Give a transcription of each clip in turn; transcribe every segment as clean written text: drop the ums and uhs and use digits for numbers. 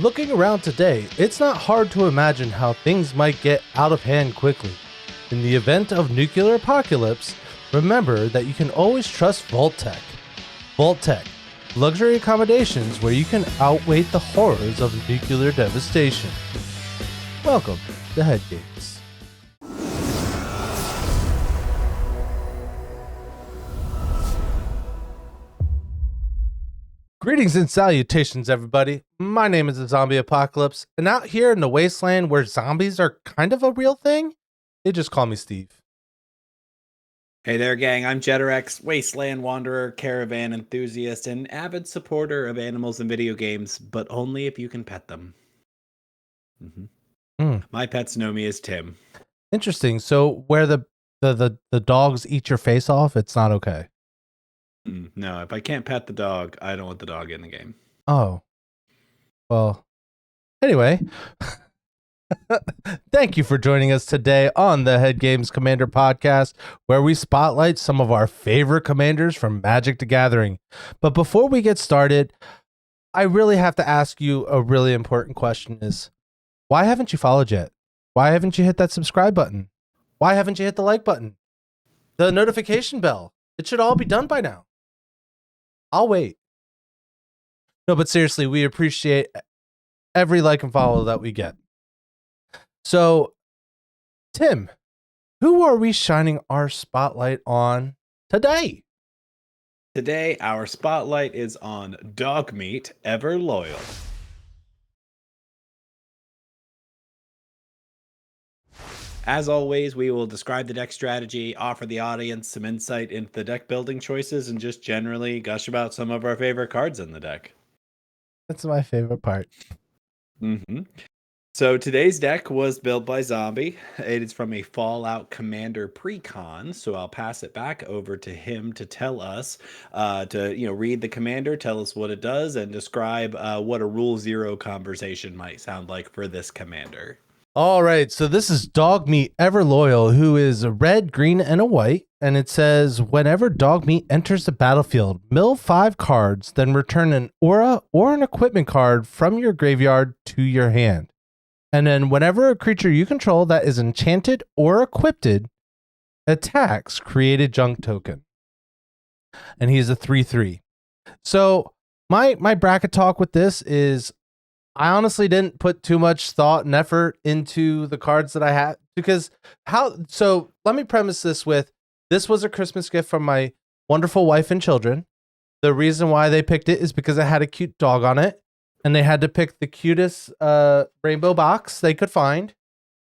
Looking around today, it's not hard to imagine how things might get out of hand quickly. In the event of nuclear apocalypse, remember that you can always trust Vault Tech. Vault Tech, luxury accommodations where you can outwait the horrors of nuclear devastation. Welcome to Head Games. Greetings and salutations, everybody. My name is the Zombie Apocalypse, and out here in the wasteland where zombies are kind of a real thing, they just call me Steve. Hey there, gang. I'm Jetterex, wasteland wanderer, caravan enthusiast, and avid supporter of animals in video games, but only if you can pet them. My pets know me as Tim. Interesting. So where the dogs eat your face off, it's not okay. No, if I can't pet the dog, I don't want the dog in the game. Oh. Well, anyway. Thank you for joining us today on the Head Games Commander podcast, where we spotlight some of our favorite commanders from Magic the Gathering. But before we get started, I really have to ask you a really important question is, why haven't you followed yet? Why haven't you hit that subscribe button? Why haven't you hit the like button? The notification bell? It should all be done by now. I'll wait. No, but seriously, we appreciate every like and follow that we get. So, Tim, who are we shining our spotlight on today? Today, our spotlight is on Dogmeat, Ever Loyal. As always, we will describe the deck strategy, offer the audience some insight into the deck building choices, and just generally gush about some of our favorite cards in the deck. That's my favorite part. So today's deck was built by Zombie. It is from a Fallout Commander pre-con, so I'll pass it back over to him to tell us, to read the commander, tell us what it does, and describe what a Rule Zero conversation might sound like for this commander. All right, so this is Dogmeat Ever Loyal, who is a red, green, and a white, and it says, whenever Dogmeat enters the battlefield, mill 5 cards, then return an aura or an equipment card from your graveyard to your hand. And then whenever a creature you control that is enchanted or equipped attacks, create a junk token. And he's a 3/3. So my bracket talk with this is, I honestly didn't put too much thought and effort into the cards that I had, because so let me premise this with, this was a Christmas gift from my wonderful wife and children. The reason why they picked it is because it had a cute dog on it, and they had to pick the cutest rainbow box they could find,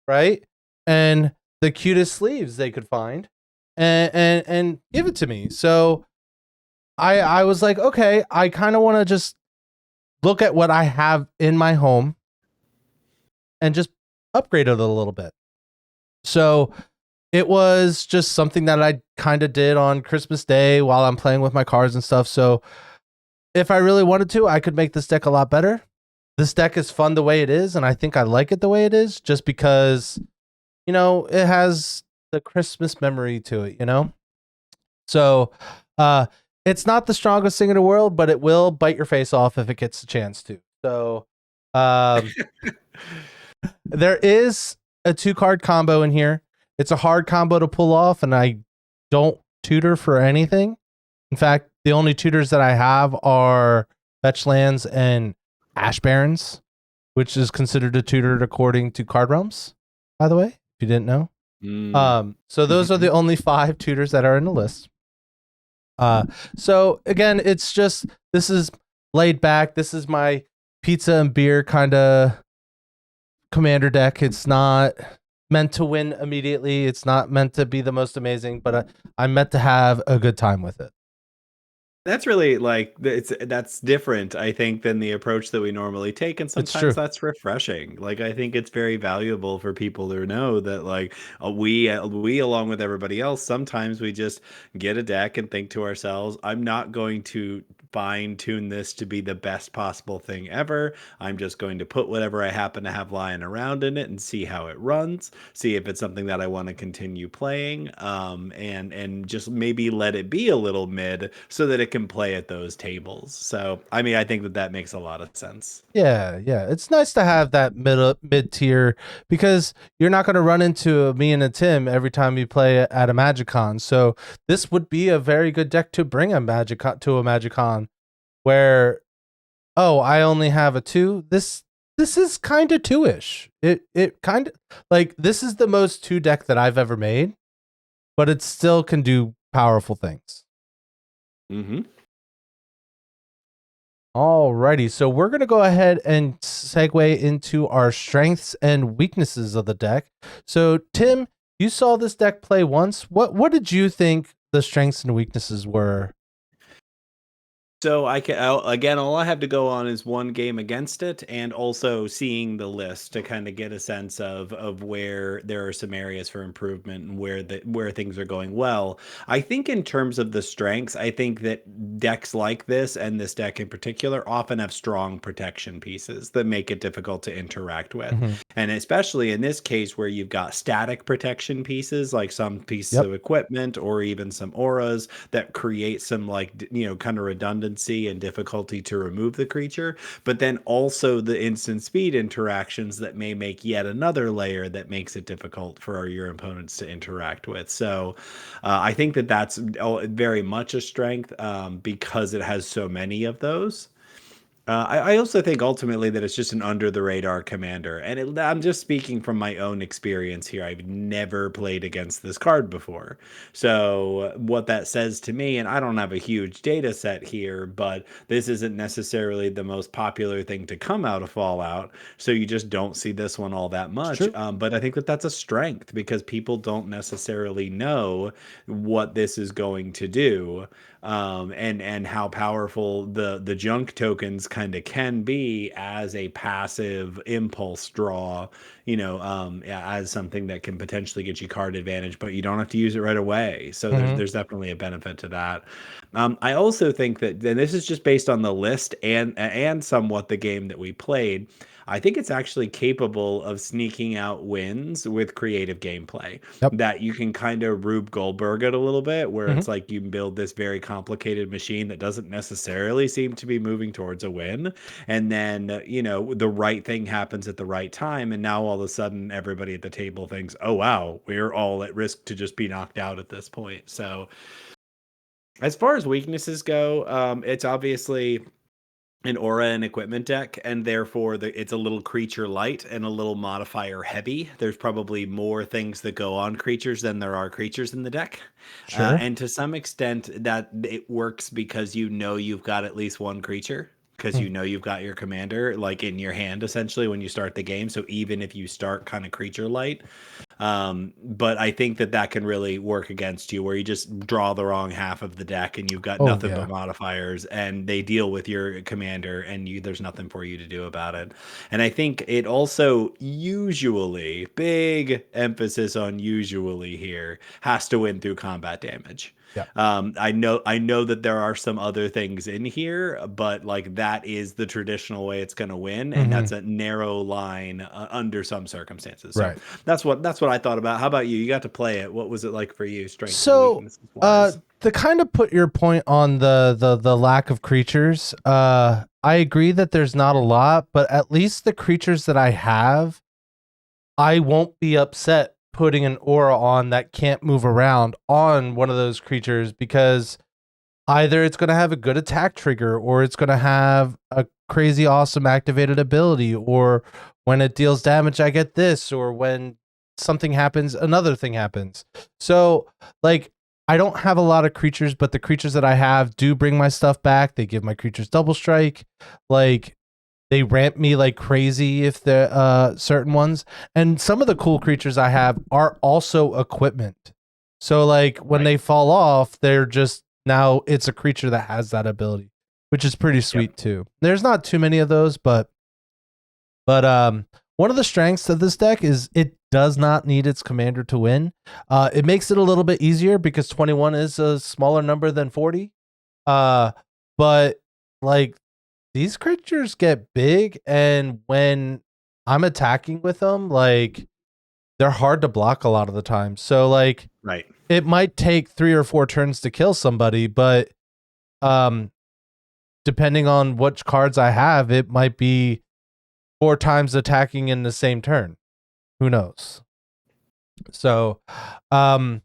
right? And the cutest sleeves they could find, and give it to me. So I was like, okay, I kind of want to just look at what I have in my home and just upgrade it a little bit. So it was just something that I kind of did on Christmas Day while I'm playing with my cards and stuff. So if I really wanted to, I could make this deck a lot better. This deck is fun the way it is, and I think I like it the way it is, just because, it has the Christmas memory to it, So, it's not the strongest thing in the world, but it will bite your face off if it gets a chance to. So, there is a 2-card combo in here. It's a hard combo to pull off, and I don't tutor for anything. In fact, the only tutors that I have are Fetch Lands and Ash Barrens, which is considered a tutor according to Card Realms, by the way, if you didn't know. So those are the only 5 tutors that are in the list. So again, it's just, this is laid back. This is my pizza and beer kind of commander deck. It's not meant to win immediately. It's not meant to be the most amazing, but I'm meant to have a good time with it. That's really that's different, I think, than the approach that we normally take, and sometimes that's refreshing. I think it's very valuable for people to know that we along with everybody else, sometimes we just get a deck and think to ourselves, I'm not going to fine tune this to be the best possible thing ever. I'm just going to put whatever I happen to have lying around in it and see how it runs, see if it's something that I want to continue playing, and just maybe let it be a little mid so that it can play at those tables. So, I mean, I think that that makes a lot of sense. Yeah, yeah. It's nice to have that mid tier because you're not going to run into me and a Tim every time you play at a Magicon. So this would be a very good deck to bring a Magicon where, oh, I only have a 2. This is kind of 2-ish. It kind of like this is the most 2 deck that I've ever made, but it still can do powerful things. Mm-hmm. Alrighty, so we're gonna go ahead and segue into our strengths and weaknesses of the deck. So, Tim, you saw this deck play once. What did you think the strengths and weaknesses were? So again, all I have to go on is one game against it, and also seeing the list to kind of get a sense of where there are some areas for improvement and where things are going well. I think in terms of the strengths, I think that decks like this and this deck in particular often have strong protection pieces that make it difficult to interact with. Mm-hmm. And especially in this case where you've got static protection pieces like some pieces Yep. of equipment or even some auras that create some kind of redundancy and difficulty to remove the creature, but then also the instant speed interactions that may make yet another layer that makes it difficult for your opponents to interact with. So I think that that's very much a strength because it has so many of those. I also think ultimately that it's just an under the radar commander. And I'm just speaking from my own experience here. I've never played against this card before. So, what that says to me, and I don't have a huge data set here, but this isn't necessarily the most popular thing to come out of Fallout. So, you just don't see this one all that It's much. true. But I think that that's a strength because people don't necessarily know what this is going to do, and how powerful the junk tokens kind of can be as a passive impulse draw, yeah, as something that can potentially get you card advantage, but you don't have to use it right away. So Mm-hmm. there's definitely a benefit to that. I also think that, and this is just based on the list and somewhat the game that we played. I think it's actually capable of sneaking out wins with creative gameplay Yep. that you can kind of Rube Goldberg it a little bit, where Mm-hmm. it's like you can build this very complicated machine that doesn't necessarily seem to be moving towards a win. And then, the right thing happens at the right time. And now all of a sudden, everybody at the table thinks, oh, wow, we're all at risk to just be knocked out at this point. So, as far as weaknesses go, it's obviously an aura and equipment deck, and therefore it's a little creature light and a little modifier heavy. There's probably more things that go on creatures than there are creatures in the deck. Sure. And to some extent, that it works because you've got at least one creature. Because Mm. you've got your commander like in your hand essentially when you start the game. So even if you start kind of creature light, but I think that that can really work against you where you just draw the wrong half of the deck and you've got Oh nothing but yeah. modifiers and they deal with your commander and there's nothing for you to do about it. And I think it also usually, big emphasis on usually here, has to win through combat damage. Yeah. I know that there are some other things in here, but like that is the traditional way it's going to win, and Mm-hmm. that's a narrow line under some circumstances. So Right. that's what I thought about. How about you? You got to play it. What was it like for you, strengths and So, weaknesses wise? to kind of put your point on the lack of creatures, I agree that there's not a lot, but at least the creatures that I have, I won't be upset putting an aura on that can't move around on one of those creatures because either it's going to have a good attack trigger or it's going to have a crazy awesome activated ability, or when it deals damage I get this, or when something happens another thing happens. So like I don't have a lot of creatures, but the creatures that I have do bring my stuff back. They give my creatures double strike. Like they ramp me like crazy if they're certain ones. And some of the cool creatures I have are also equipment. So like when Right. they fall off, they're just now it's a creature that has that ability, which is pretty Yep. sweet too. There's not too many of those, but one of the strengths of this deck is it does not need its commander to win. It makes it a little bit easier because 21 is a smaller number than 40. Uh, but like these creatures get big, and when I'm attacking with them, like they're hard to block a lot of the time. So like Right. it might take 3 or 4 turns to kill somebody, but um depending on which cards I have, it might be 4 times attacking in the same turn. Who knows? So um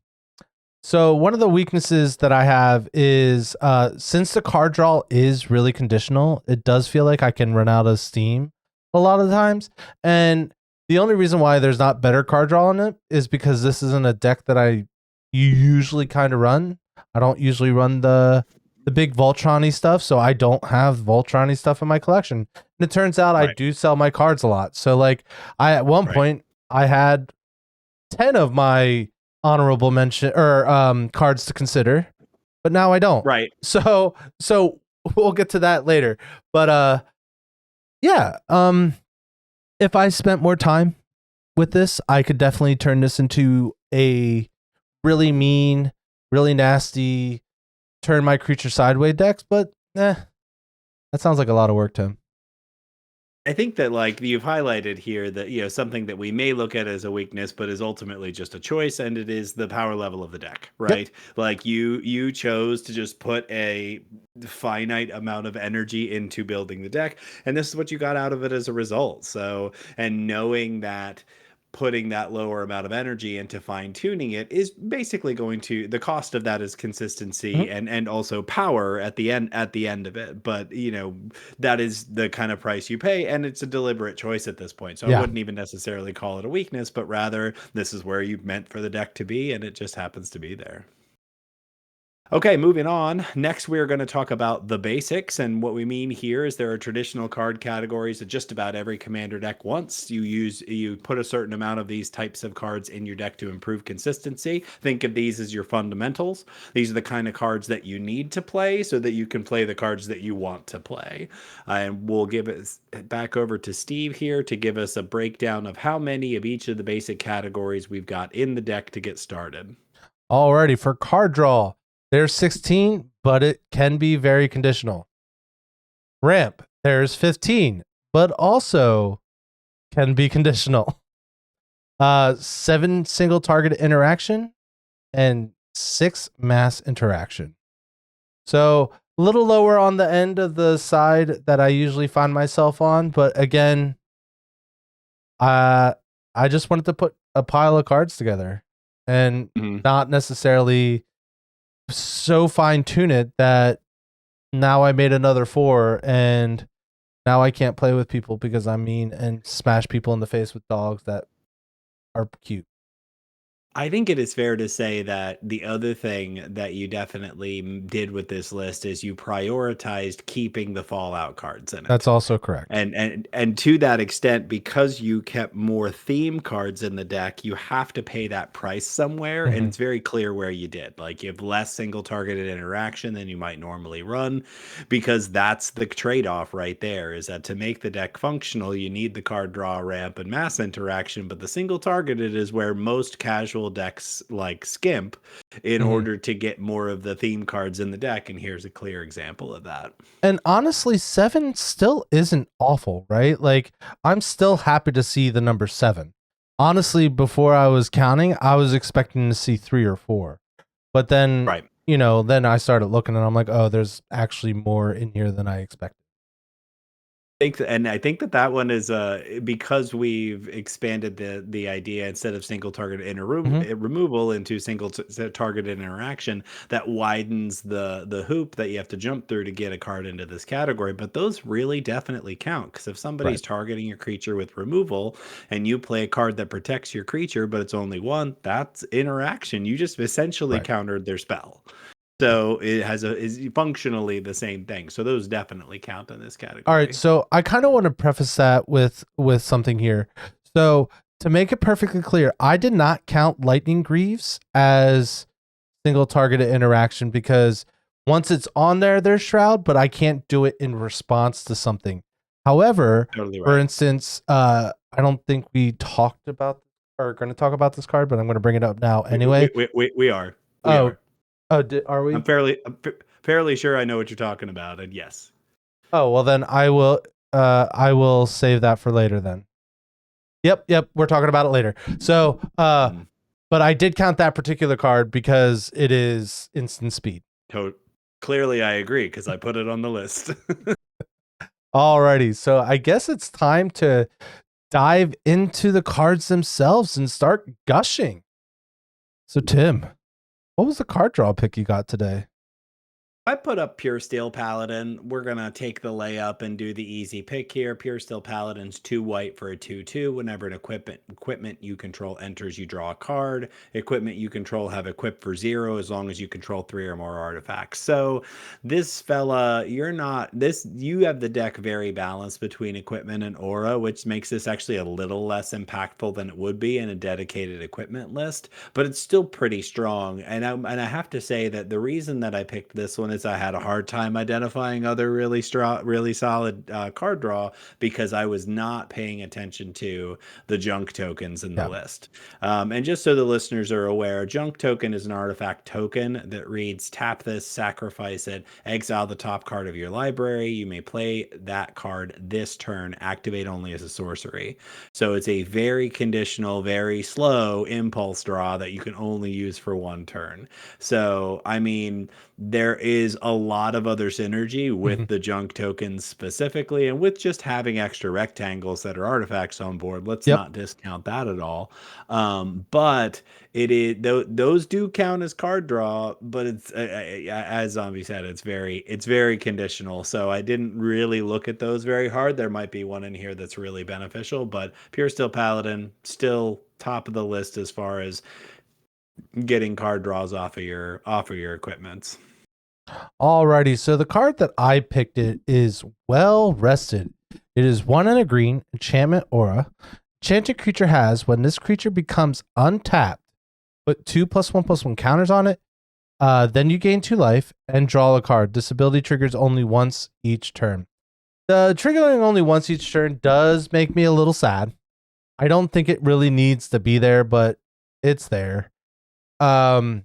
so one of the weaknesses that I have is since the card draw is really conditional, it does feel like I can run out of steam a lot of the times. And the only reason why there's not better card draw in it is because this isn't a deck that I usually kind of run. I don't usually run the big Voltron-y stuff, so I don't have Voltron-y stuff in my collection. And it turns out I Right. do sell my cards a lot. So like I at one Right. point I had 10 of my honorable mention or cards to consider, but now I don't. Right. So we'll get to that later. But yeah, if I spent more time with this, I could definitely turn this into a really mean, really nasty turn my creature sideways decks, but that sounds like a lot of work, Tim. I think that like you've highlighted here that something that we may look at as a weakness, but is ultimately just a choice, and it is the power level of the deck, Yep. right? Like you chose to just put a finite amount of energy into building the deck, and this is what you got out of it as a result. So, and knowing that putting that lower amount of energy into fine tuning it is basically going to the cost of that is Mhm. consistency and also power at the end of it, but that is the kind of price you pay, and it's a deliberate choice at this point. So I Yeah. wouldn't even necessarily call it a weakness, but rather this is where you meant for the deck to be, and it just happens to be there. Okay, moving on. Next, we're going to talk about the basics. And what we mean here is there are traditional card categories that just about every commander deck wants. You put a certain amount of these types of cards in your deck to improve consistency. Think of these as your fundamentals. These are the kind of cards that you need to play so that you can play the cards that you want to play. And we'll give it back over to Steve here to give us a breakdown of how many of each of the basic categories we've got in the deck to get started. Alrighty, for card draw, there's 16, but it can be very conditional. Ramp, there's 15, but also can be conditional. 7 single target interaction and 6 mass interaction. So a little lower on the end of the side that I usually find myself on, but again, uh, I just wanted to put a pile of cards together and Mhm. not necessarily so fine tune it that now I made another 4 and now I can't play with people because I'm mean and smash people in the face with dogs that are cute. I think it is fair to say that the other thing that you definitely did with this list is you prioritized keeping the Fallout cards in That's it. also correct. And to that extent, because you kept more theme cards in the deck, you have to pay that price somewhere, and Mhm. it's very clear where you did. Like you have less single targeted interaction than you might normally run, because that's the trade-off right there, is that to make the deck functional, you need the card draw ramp and mass interaction, but the single targeted is where most casual decks like skimp in Mhm. order to get more of the theme cards in the deck, and here's a clear example of that. And honestly, 7 still isn't awful, right? Like I'm still happy to see the number 7. Honestly, before I was counting, I was expecting to see 3 or 4. But then, Right. then I started looking and I'm like, "Oh, there's actually more in here than I expected." And I think that that one is because we've expanded the idea instead of single target Mhm. removal into targeted interaction, that widens the hoop that you have to jump through to get a card into this category. But those really definitely count, because if Right. somebody's targeting your creature with removal and you play a card that protects your creature but it's only one, that's interaction. You just essentially Right. countered their spell. So it is functionally the same thing. So those definitely count in this All right, category. so I kind of want to preface that with something here. So to make it perfectly clear, I did not count lightning greaves as single targeted interaction because once it's on there, there's shroud, but I can't do it in response to something. However, Totally for right. instance, I don't think we talked about or going to talk about this card, but I'm going to bring it up now We we anyway. we we we are. We Oh, are. oh, are I'm we? fairly sure I know what you're talking about, and yes. Oh, well then I will save that for later then. Yep, we're talking about it later. So, Mhm. but I did count that particular card because it is instant speed. To- Clearly, I agree because I put it on the list. Alrighty, so I guess it's time to dive into the cards themselves and start gushing. So, Tim, what was the card draw pick you got today? I put up Pure Steel Paladin. We're gonna take the layup and do the easy pick here. Pure Steel Paladin's 2 white for a 2/2. Whenever an equipment you control enters, you draw a card. Equipment you control have equipped for 0 as long as you control 3 or more artifacts. So this fella, you're not this. You have the deck very balanced between equipment and aura, which makes this actually a little less impactful than it would be in a dedicated equipment list. But it's still pretty strong. And I have to say that the reason that I picked this one is I had a hard time identifying other really strong, really solid card draw because I was not paying attention to the junk tokens in the Yeah. list. And just so the listeners are aware, junk token is an artifact token that reads: tap this, sacrifice it, exile the top card of your library. You may play that card this turn, activate only as a sorcery. So it's a very conditional, very slow impulse draw that you can only use for one turn. So, I mean, there is a lot of other synergy Mhm. with the junk tokens specifically, and with just having extra rectangles that are artifacts on board. Let's Yep. not discount that at all. But it is those do count as card draw, but it's as Zombie said, it's very conditional. So I didn't really look at those very hard. There might be one in here that's really beneficial, but Pure Steel Paladin still top of the list as far as getting card draws off of your equipments. Alrighty, so the card that I picked it is Well Rested. It is 1 and a green, enchantment aura. Enchanted creature has, when this creature becomes untapped, put 2+1/+1 counters on it. Then you gain 2 life and draw a card. This ability triggers only once each turn. The triggering only once each turn does make me a little sad. I don't think it really needs to be there, but it's there. Um,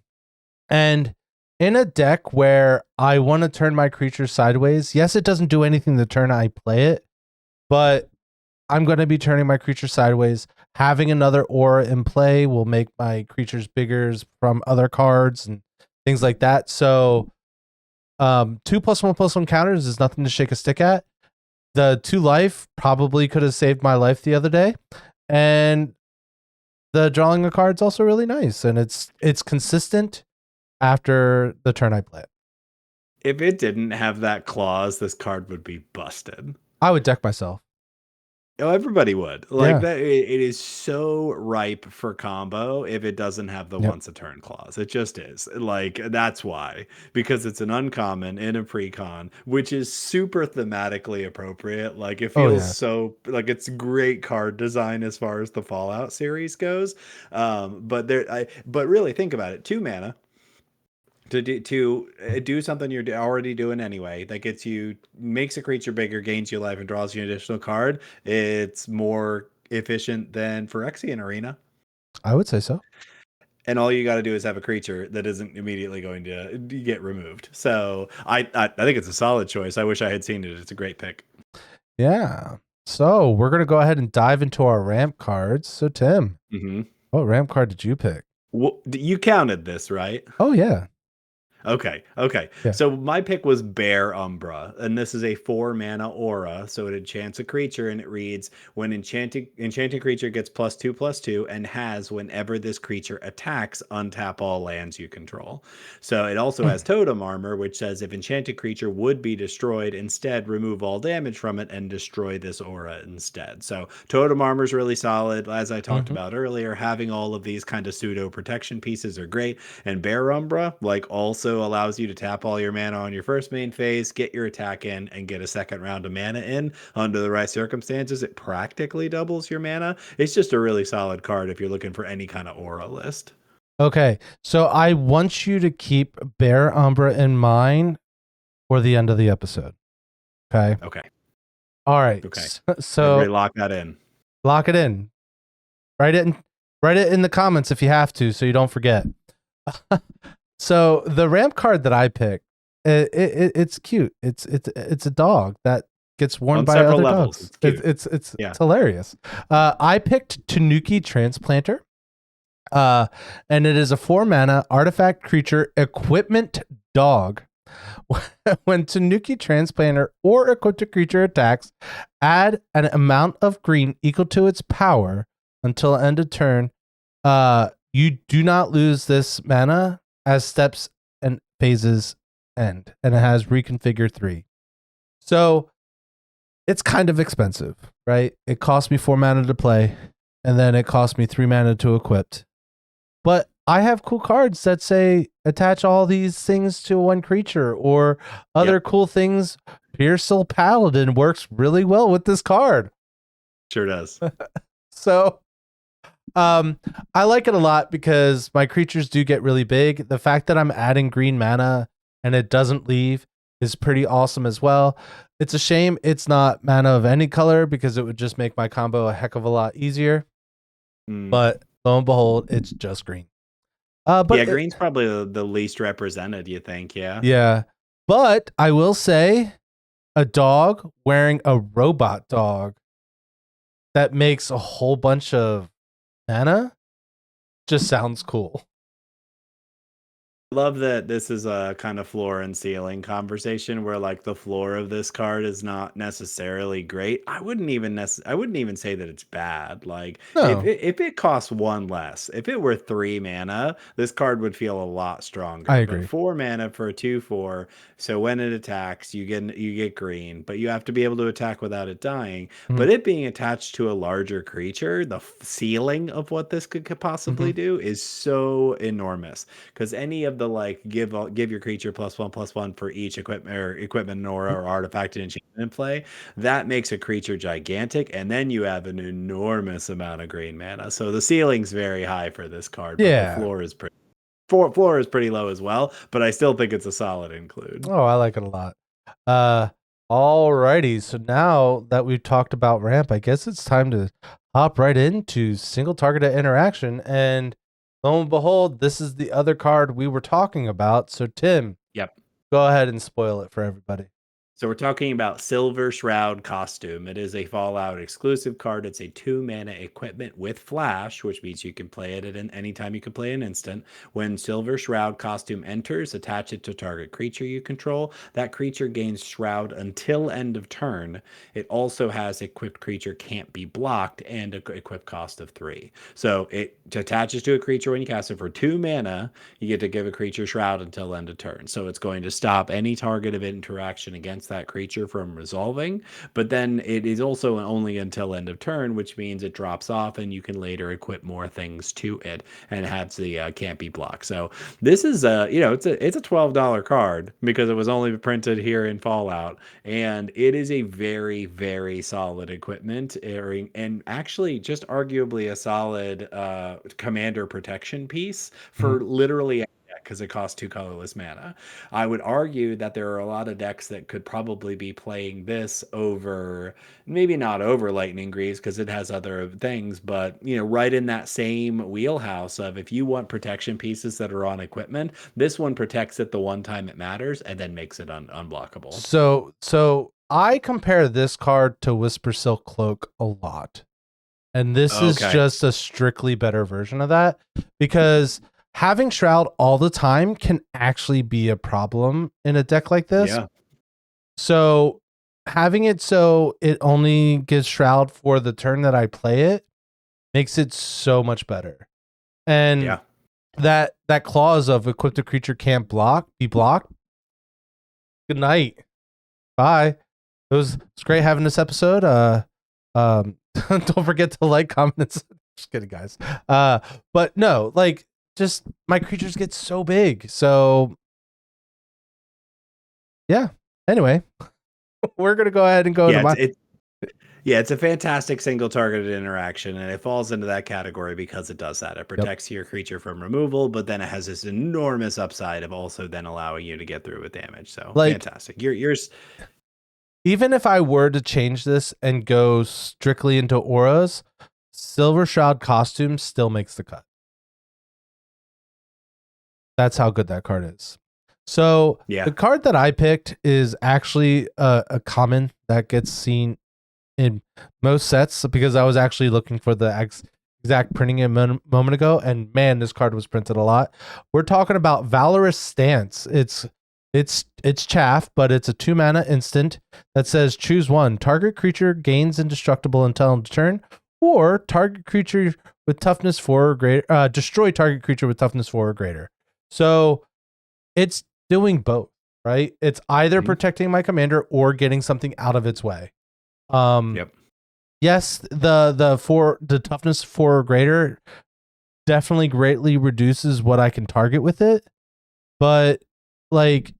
and in a deck where I want to turn my creature sideways, yes, it doesn't do anything the turn I play it, but I'm going to be turning my creature sideways. Having another aura in play will make my creatures bigger from other cards and things like that. So, 2+1/+1 counters is nothing to shake a stick at. The 2 life probably could have saved my life the other day, and the drawing a card's also really nice, and it's consistent after the turn I play it. If it didn't have that clause, this card would be busted. I would deck myself. Oh, everybody would. Like Yeah. that it is so ripe for combo if it doesn't have the Yep. once a turn clause. It just is. Like that's why. Because it's an uncommon in a precon, which is super thematically appropriate. Like it Oh feels yeah. so like it's great card design as far as the Fallout series goes. But really think about it. 2 mana to do something you're already doing anyway that gets you makes a creature bigger, gains you life, and draws you an additional card. It's more efficient than Phyrexian Arena, I would say so. and all you got to do is have a creature that isn't immediately going to get removed. So I think it's a solid choice. I wish I had seen it. It's a great pick. Yeah. So we're gonna go ahead and dive into our ramp cards. So Tim, Hmm. what ramp card did you pick? Well, you counted this, right? Oh yeah. Okay. Yeah. So my pick was Bear Umbra, and this is a 4 mana aura. So it enchants a creature, and it reads: when enchanted creature gets +2/+2, and has whenever this creature attacks, untap all lands you control. So it also has Totem Armor, which says if enchanted creature would be destroyed, instead remove all damage from it and destroy this aura instead. So Totem Armor is really solid. As I talked Mm-hmm. about earlier, having all of these kind of pseudo protection pieces are great. And Bear Umbra, like, also allows you to tap all your mana on your first main phase, get your attack in, and get a second round of mana in. Under the right circumstances, it practically doubles your mana. It's just a really solid card if you're looking for any kind of aura list. Okay. So I want you to keep Bear Umbra in mind for the end of the episode. Okay. Okay. All right. Okay. So Everybody lock that in. lock it in. Write it in. Write it in the comments if you have to, so you don't forget. So the ramp card that I picked, It's cute. It's a dog that gets worn On by several other levels, dogs. it's cute. It's Yeah. hilarious. I picked Tanuki Transplanter. Uh, and it is a 4 mana artifact creature equipment dog. When Tanuki Transplanter or equipped creature attacks, add an amount of green equal to its power until end of turn. You do not lose this mana as steps and phases end, and it has reconfigure 3. So it's kind of expensive, right? It cost me 4 mana to play, and then it cost me 3 mana to equip. But I have cool cards that say attach all these things to one creature or other Yep. cool things. Piercel Paladin works really well with this card. Sure does. So I like it a lot because my creatures do get really big. The fact that I'm adding green mana and it doesn't leave is pretty awesome as well. It's a shame it's not mana of any color because it would just make my combo a heck of a lot easier. Mm. But lo and behold, it's just green. Yeah, But green's probably the least represented, you think, yeah? yeah. But I will say a dog wearing a robot dog that makes a whole bunch of mana just sounds cool. I love that this is a kind of floor and ceiling conversation where like the floor of this card is not necessarily great. I wouldn't even say that it's bad. Like No, if it costs one less, if it were 3 mana, this card would feel a lot I stronger. But agree. 4 mana for a 2/4, so when it attacks, you get green, but you have to be able to attack without it dying. Mhm, But it being attached to a larger creature, the ceiling of what this could possibly mhm, do is so enormous because any of the like give your creature +1/+1 for each equipment mhm. or artifact and enchantment in play, that makes a creature gigantic, and then you have an enormous amount of green mana. So the ceiling's very high for this card, but the Yeah. floor is pretty low as well. But I still think it's a solid include. Oh, I like it a lot. Uh, Alrighty. So now that we've talked about ramp, I guess it's time to hop right into single targeted interaction. And lo and behold, this is the other card we were talking about. So Tim, Yep. go ahead and spoil it for everybody. So we're talking about Silver Shroud Costume. It is a Fallout exclusive card. It's a 2 mana equipment with flash, which means you can play it at any time you can play an instant. When Silver Shroud Costume enters, attach it to target creature you control. That creature gains Shroud until end of turn. It also has equipped creature can't be blocked and a equip cost of 3. So it attaches to a creature when you cast it for 2 mana. You get to give a creature Shroud until end of turn. So it's going to stop any targeted interaction against that creature from resolving, but then it is also only until end of turn, which means it drops off and you can later equip more things to it and have the can't be blocked. So this is it's a $12 card because it was only printed here in Fallout, and it is a very very solid equipment and actually just arguably a solid commander protection piece Mhm. for literally because it costs 2 colorless mana. I would argue that there are a lot of decks that could probably be playing this over, maybe not over Lightning Greaves because it has other things, but right in that same wheelhouse of if you want protection pieces that are on equipment, this one protects it the one time it matters and then makes it unblockable. So I compare this card to Whisper Silk Cloak a lot. And this is Okay. just a strictly better version of that because having Shroud all the time can actually be a problem in a deck like this. Yeah. So having it so it only gives Shroud for the turn that I play it makes it so much better. And Yeah. that clause of equipped a creature can't be blocked. Good night. Bye. It's great having this episode. Don't forget to like, comment. Just kidding, guys. But no, like, just my creatures get so big. So yeah. Anyway, we're gonna go ahead and go into Yeah, my. it's a fantastic single targeted interaction, and it falls into that category because it does that. It Yep. protects your creature from removal, but then it has this enormous upside of also then allowing you to get through with damage. So Like, fantastic. Yours, even if I were to change this and go strictly into auras, Silver Shroud Costume still makes the cut. That's how good that card is. So Yeah. the card that I picked is actually a common that gets seen in most sets because I was actually looking for the exact printing a moment ago, and man, this card was printed a lot. We're talking about Valorous Stance. It's chaff, but it's a 2 mana instant that says choose one. Target creature gains indestructible until end of turn, or target creature with toughness 4 or greater. Destroy target creature with toughness 4 or greater. So it's doing both, right? It's either Mhm. protecting my commander or getting something out of its way. Um, Yep. yes, the toughness 4 or greater definitely greatly reduces what I can target with it, but like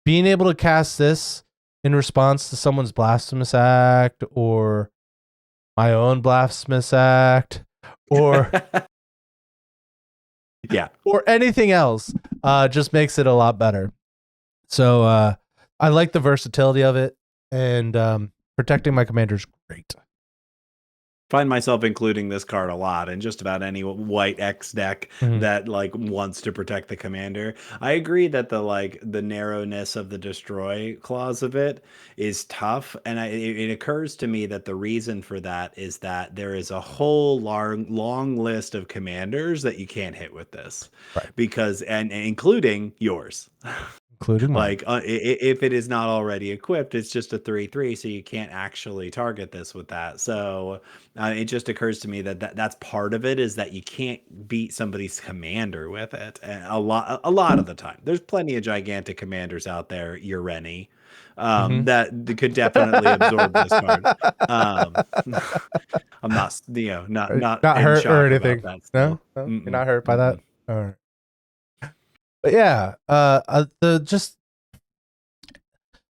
being able to cast this in response to someone's blasphemous act or my own blasphemous act or Yeah. or anything else just makes it a lot better. So I like the versatility of it, and protecting my commander is great. Find myself including this card a lot in just about any white X deck Mhm. that like wants to protect the commander. I agree that the narrowness of the destroy clause of it is tough, and it occurs to me that the reason for that is that there is a whole long list of commanders that you can't hit with this, Right. because and including yours. Including mine. Like, if it is not already equipped, it's just a 3/3, so you can't actually target this with that. So it just occurs to me that, that's part of it, is that you can't beat somebody's commander with it. And a lot of the time, there's plenty of gigantic commanders out there, Ureni, Mhm. that could definitely absorb this card. Um, I'm not, not Not in hurt or shock about anything. that No, still. no, you're Mm-mm, not hurt by that. mm-mm. All right. But yeah, the just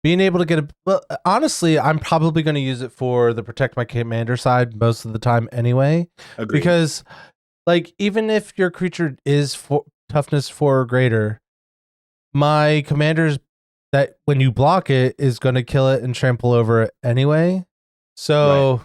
being able to get a well, honestly, I'm probably going to use it for the protect my commander side most of the time anyway, Agreed. because like even if your creature is toughness 4 or greater, my commanders that when you block it is going to kill it and trample over it anyway. Right. So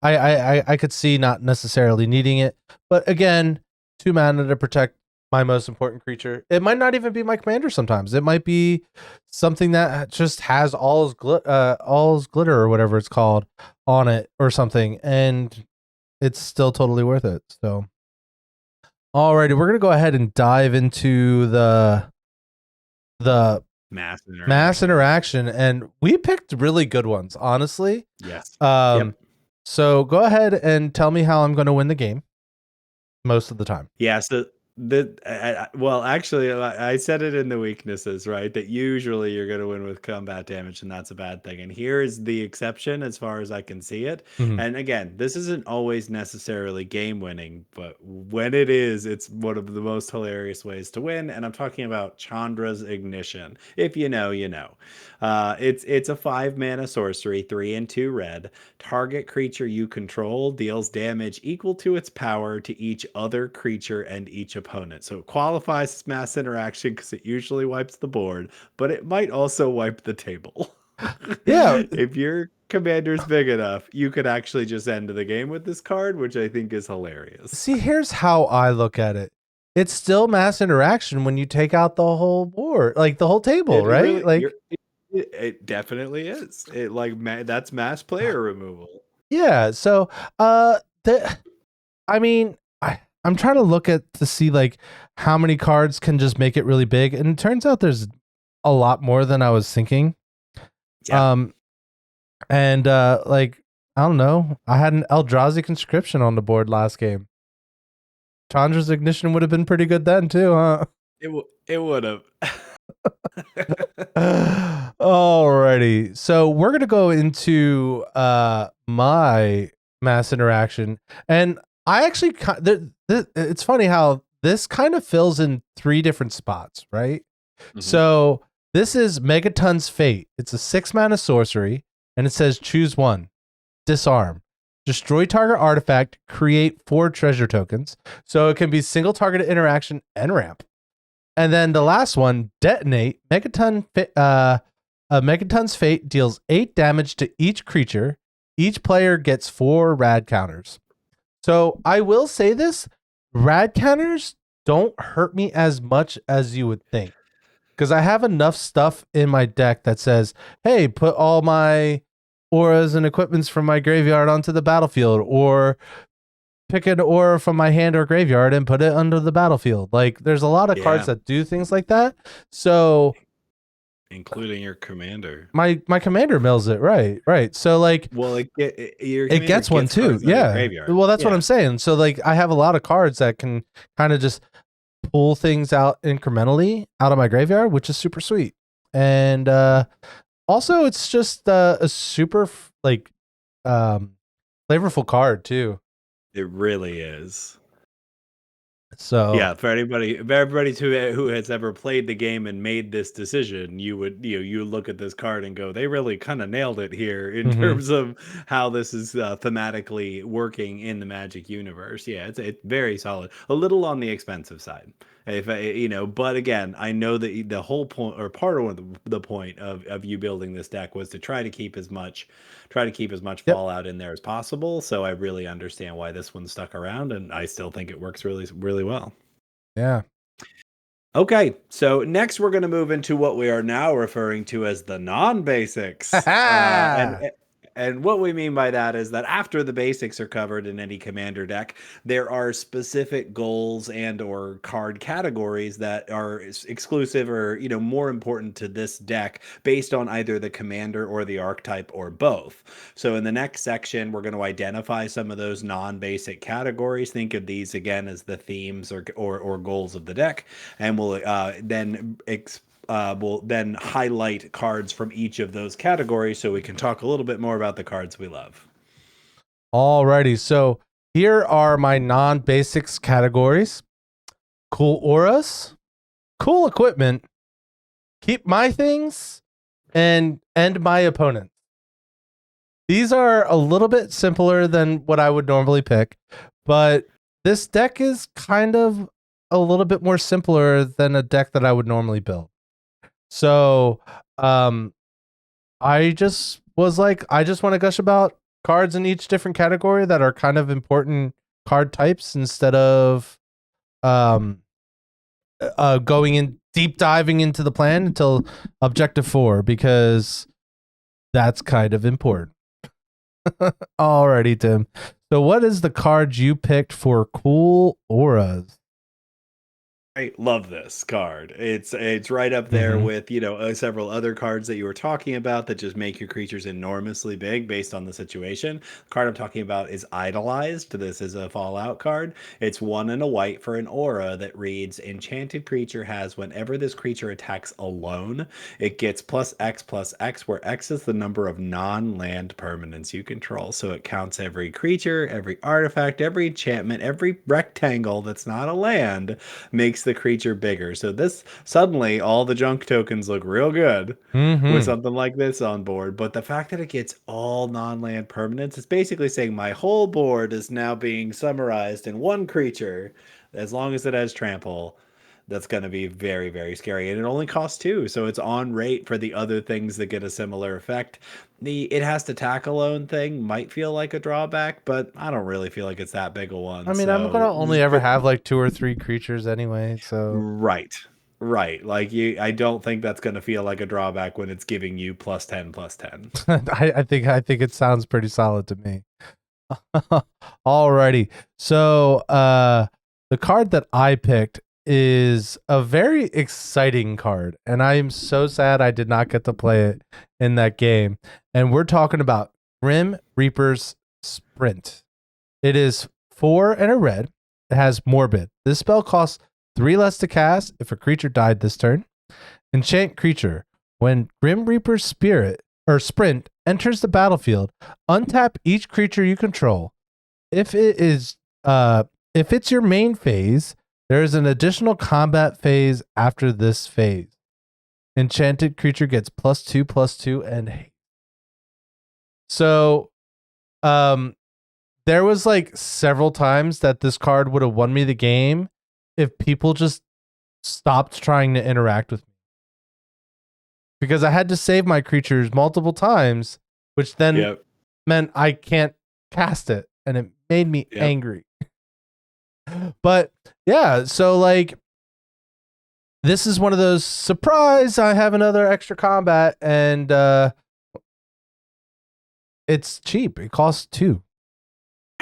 I could see not necessarily needing it, but again, 2 mana to protect my most important creature. It might not even be my commander. Sometimes it might be something that just has all's glitter or whatever it's called on it or something, and it's still totally worth it. So, alrighty, we're gonna go ahead and dive into the Mass mass interaction. interaction, and we picked really good ones, honestly. Yes. Um, Yep. so go ahead and tell me how I'm going to win the game most of the time. Yeah, so well, actually, I said it in the weaknesses, right? That usually you're going to win with combat damage, and that's a bad thing. And here is the exception, as far as I can see it. Mhm. And again, this isn't always necessarily game winning, but when it is, it's one of the most hilarious ways to win. And I'm talking about Chandra's Ignition. If you know, you know. It's a 5 mana sorcery, 3 and 2 red. Target creature you control deals damage equal to its power to each other creature and each opponent. So it qualifies as mass interaction because it usually wipes the board, but it might also wipe the table. Yeah. If your commander's big enough, you could actually just end the game with this card, which I think is hilarious. See, here's how I look at it. It's still mass interaction when you take out the whole board, like the whole table, It right? really, Like, it definitely is. It like that's mass player removal. yeah. So, the I mean, I'm trying to look at to see like how many cards can just make it really big, and it turns out there's a lot more than I was thinking. Yeah. Um, and like I don't know, I had an Eldrazi conscription on the board last game. Chandra's Ignition would have been pretty good then too, huh? It would have. Alrighty. So we're gonna go into my mass interaction. And I actually it's funny how this kind of fills in 3 different spots, right? Mhm. So this is Megaton's Fate. It's a 6 mana sorcery, and it says choose one. Disarm. Destroy target artifact, create 4 treasure tokens. So it can be single target interaction and ramp. And then the last one, detonate. Megaton's Fate deals 8 damage to each creature. Each player gets 4 rad counters. So I will say this: rad counters don't hurt me as much as you would think. because I have enough stuff in my deck that says, "Hey, put all my auras and equipments from my graveyard onto the battlefield," or pick an aura from my hand or graveyard and put it under the battlefield. Like, there's a lot of cards Yeah, that do things like that. So including your commander. my commander mills it, right. So like Well, your it commander gets one gets too. cards out of your Yeah. graveyard. Well, that's what I'm Yeah. saying. So like I have a lot of cards that can kind of just pull things out incrementally out of my graveyard, which is super sweet. And also it's just a super like um flavorful card too. It really is. So Yeah, for everybody who has ever played the game and made this decision, you look at this card and go, they really kind of nailed it here in mhm. terms of how this is thematically working in the Magic universe. Yeah, it's very solid. A little on the expensive side, if but again, I know that the whole point or part of the point of you building this deck was to try to keep as much Yep. fallout in there as possible. So I really understand why this one stuck around, and I still think it works really, really well. Yeah. Okay, so next we're going to move into what we are now referring to as the non-basics, and what we mean by that is that after the basics are covered in any commander deck, there are specific goals and or card categories that are exclusive or more important to this deck based on either the commander or the archetype or both. So in the next section, we're going to identify some of those non-basic categories. Think of these again as the themes or goals of the deck, and we'll then highlight cards from each of those categories so we can talk a little bit more about the cards we love. Alrighty. So here are my non-basics categories: cool auras, cool equipment, keep my things, and end my opponent. These are a little bit simpler than what I would normally pick, but this deck is kind of a little bit more simpler than a deck that I would normally build. So, um, I just was like, I just want to gush about cards in each different category that are kind of important card types instead of um going in deep diving into the plan until objective 4 because that's kind of important. Alrighty, Tim. So what is the card you picked for cool auras? I love this card. It's right up there Mm-hmm. with several other cards that you were talking about that just make your creatures enormously big based on the situation. The card I'm talking about is Idolized. This is a Fallout card. It's 1 and a white for an aura that reads: Enchanted creature has whenever this creature attacks alone, it gets +X+X, where X is the number of non-land permanents you control. So it counts every creature, every artifact, every enchantment, every rectangle that's not a land makes the creature bigger. So this suddenly all the junk tokens look real good with Mm-hmm. something like this on board. But the fact that it gets all non-land permanents is basically saying my whole board is now being summarized in one creature. As long as it has trample, that's going to be very, very scary. And it only costs 2, so it's on rate for the other things that get a similar effect. The it has to tack alone thing might feel like a drawback, but I don't really feel like it's that big a I one. mean, I'm gonna So only ever have like 2 or 3 creatures anyway, so right. Right. Like I don't think that's going to feel like a drawback when it's giving you +10 +10. I think it sounds pretty solid to me. Alrighty. So the card that I picked is a very exciting card, and I am so sad I did not get to play it in that game. And we're talking about Grim Reaper's Sprint. It is 4 and a red. It has Morbid. This spell costs 3 less to cast if a creature died this turn. Enchant creature. When Grim Reaper's Spirit or Sprint enters the battlefield, untap each creature you control. If it is if it's your main phase, there is an additional combat phase after this phase. Enchanted creature gets +2/+2 and hate. So there was like several times that this card would have won me the game if people just stopped trying to interact with me. Because I had to save my creatures multiple times, which then Yep. meant I can't cast it, and it made me Yep. angry. But yeah, so like this is one of those surprise. I have another extra combat, and it's cheap. It costs two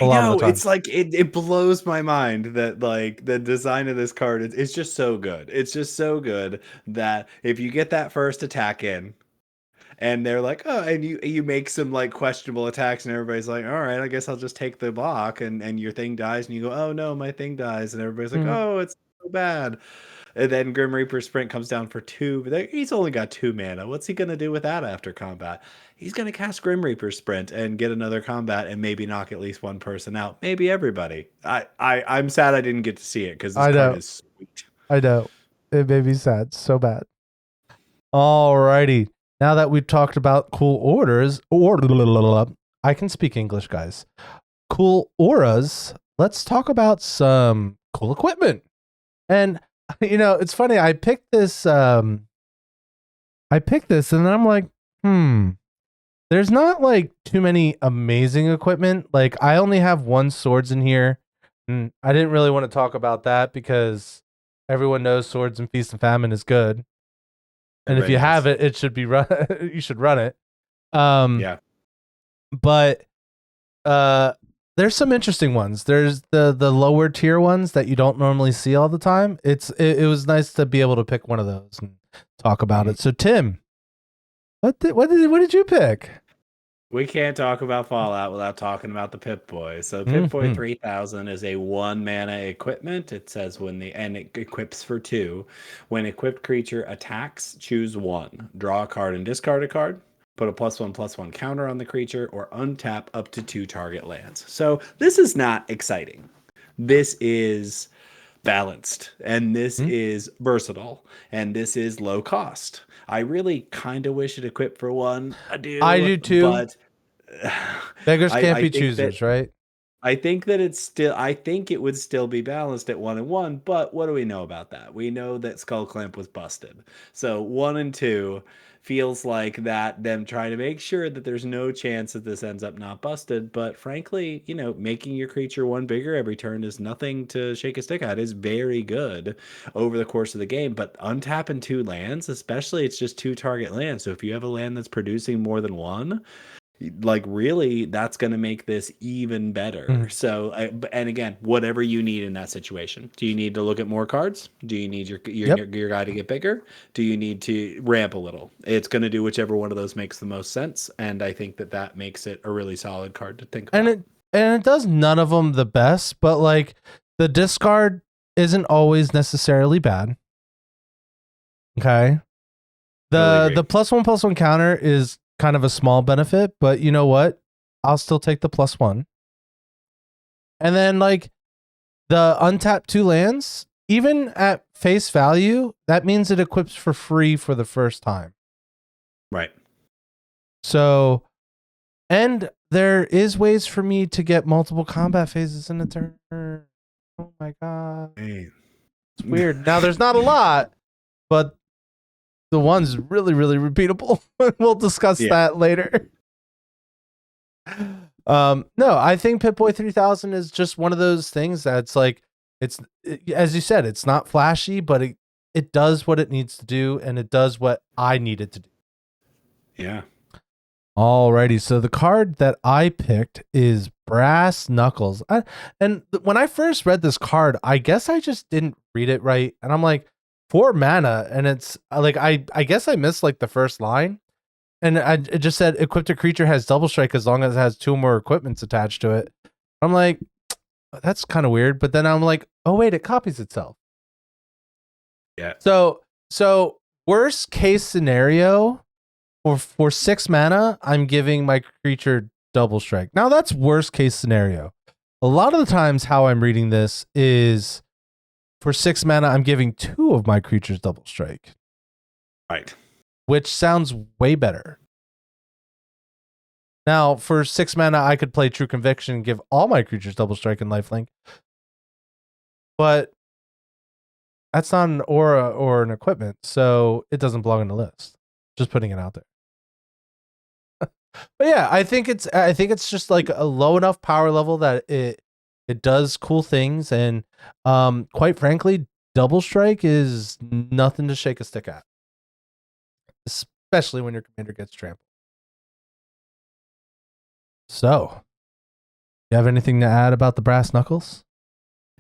a I lot of the know time. it's like it blows my mind that like the design of this card is it's just so good. It's just so good that if you get that first attack in, and they're like, oh, and you make some like questionable attacks, and everybody's like, all right, I guess I'll just take the block, and your thing dies, and you go, oh no, my thing dies, and everybody's like, Mhm. oh, it's so bad. And then Grim Reaper Sprint comes down for two, but he's only got 2 mana. What's he gonna do with that after combat? He's gonna cast Grim Reaper Sprint and get another combat and maybe knock at least one person out, maybe everybody. I'm sad I didn't get to see it because this I card know. is sweet. I know. It made me sad so bad. Alrighty. Now that we've talked about cool orders, or I can speak English, guys. Cool auras. Let's talk about some cool equipment. And it's funny. I picked this, and then I'm like, there's not like too many amazing equipment. Like I only have one swords in here, and I didn't really want to talk about that because everyone knows swords and feast and famine is good. And if Everybody you have knows. it, it should be run. You should run it. Um, Yeah. but uh, there's some interesting ones. There's the lower tier ones that you don't normally see all the time. It was nice to be able to pick one of those and talk about Mhm. it. So Tim, what did you pick? We can't talk about Fallout without talking about the Pip-Boy. So Pip-Boy Mm-hmm. 3000 is a 1 mana equipment. It says and it equips for 2. When equipped creature attacks, choose 1. Draw a card and discard a card. Put a +1/+1 counter on the creature or untap up to 2 target lands. So this is not exciting. This is balanced and this Mm-hmm. is versatile and this is low cost. I really kind of wish it equipped for 1. I I do, do too. but Beggars can't I be think that choosers, right? I think it would still be balanced at 1 and 1, but what do we know about that? We know that Skull Clamp was busted. So 1 and 2 feels like that them trying to make sure that there's no chance that this ends up not busted. But frankly, making your creature one bigger every turn is nothing to shake a stick at. It's very good over the course of the game. But untapping 2 lands, especially it's just 2 target lands. So if you have a land that's producing more than one, like really that's going to make this even better. Mhm. So and again, whatever you need in that situation, do you need to look at more cards? Do you need Yep. your guy to get bigger? Do you need to ramp a little? It's going to do whichever one of those makes the most sense, and I think that that makes it a really solid card to think And about. it does none of them the best, but like the discard isn't always necessarily bad. Okay. Totally The agree. +1/+1 counter is kind of a small benefit, but you know what? I'll still take the +1. And then like the untapped 2 lands, even at face value, that means it equips for free for the first time. Right. So, and there is ways for me to get multiple combat phases in a turn. Oh my god. Hey. It's weird. Now there's not a lot, but the one's really, really repeatable. We'll discuss Yeah. that later. No, I think Pip-Boy 3000 is just one of those things that's like as you said, it's not flashy, but it does what it needs to do, and it does what I need it to do. Yeah. Alrighty, so the card that I picked is Brass Knuckles. When I first read this card, I guess I just didn't read it right, and I'm like, 4 mana, and it's like I guess I missed like the first line, and it just said equipped a creature has double strike as long as it has 2 more equipments attached to it. I'm like, that's kind of weird, but then I'm like, oh wait, it copies itself. Yeah. So worst case scenario, for 6 mana, I'm giving my creature double strike. Now that's worst case scenario. A lot of the times, how I'm reading this is for 6 mana, I'm giving 2 of my creatures double strike, Right. which sounds way better. Now, for 6 mana, I could play True Conviction and give all my creatures double strike and lifelink, but that's not an aura or an equipment, so it doesn't belong in the list. Just putting it out there. But yeah, I think it's just like a low enough power level that it does cool things, and quite frankly, double strike is nothing to shake a stick at, especially when your commander gets trampled. So, you have anything to add about the brass knuckles?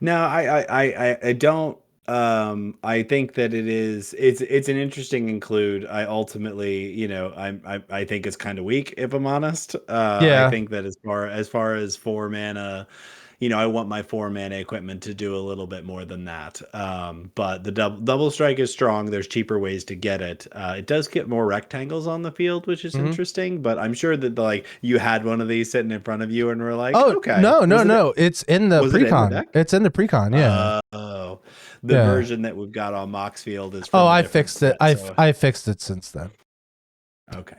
No, I don't. I think that it's an interesting include. I ultimately, I think it's kind of weak if I'm honest. I Yeah. think that as far as 4 mana, I want my 4 mana equipment to do a little bit more than that. But the double strike is strong. There's cheaper ways to get it. It does get more rectangles on the field, which is Mm-hmm. interesting. But I'm sure that like you had one of these sitting in front of you and were like, Oh okay, no, no, no! It's in the was it in the precon. deck? It's in the precon. Yeah, Oh, the yeah. version that we've got on Moxfield is Oh, from a I different fixed it. set. So I fixed it since then. okay,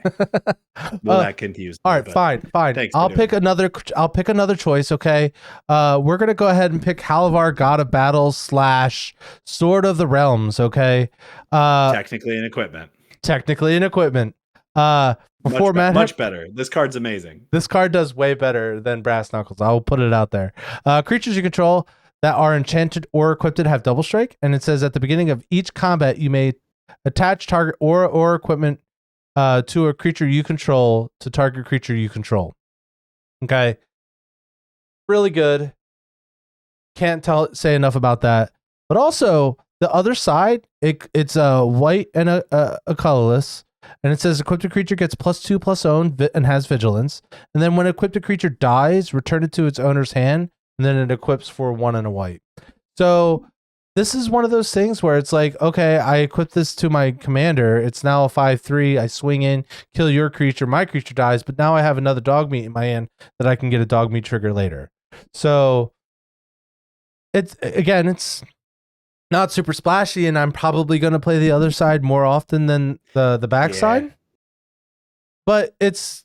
well uh, that confused all me, right, but fine, fine. thanks for doing that. I'll pick another choice. Okay. We're gonna go ahead and pick Halavar, God of Battle / Sword of the Realms. Okay. Technically an equipment, Technically an equipment. Before Matt, much better. This card's amazing. this card does way better than Brass Knuckles. I'll put it out there. Creatures you control that are enchanted or equipped have double strike, and it says at the beginning of each combat you may attach target or equipment to a creature you control to target creature you control. Okay, really good. Can't say enough about that. But also the other side, it's a white and a colorless, and it says equipped creature gets +2/+own and has vigilance. And then when equipped creature dies, return it to its owner's hand, and then it equips for 1 and a white. So this is one of those things where it's like, okay, I equip this to my commander. It's now a 5/3. I swing in, kill your creature. My creature dies, but now I have another Dogmeat in my hand that I can get a Dogmeat trigger later. So it's not super splashy, and I'm probably going to play the other side more often than the back Yeah, side. But it's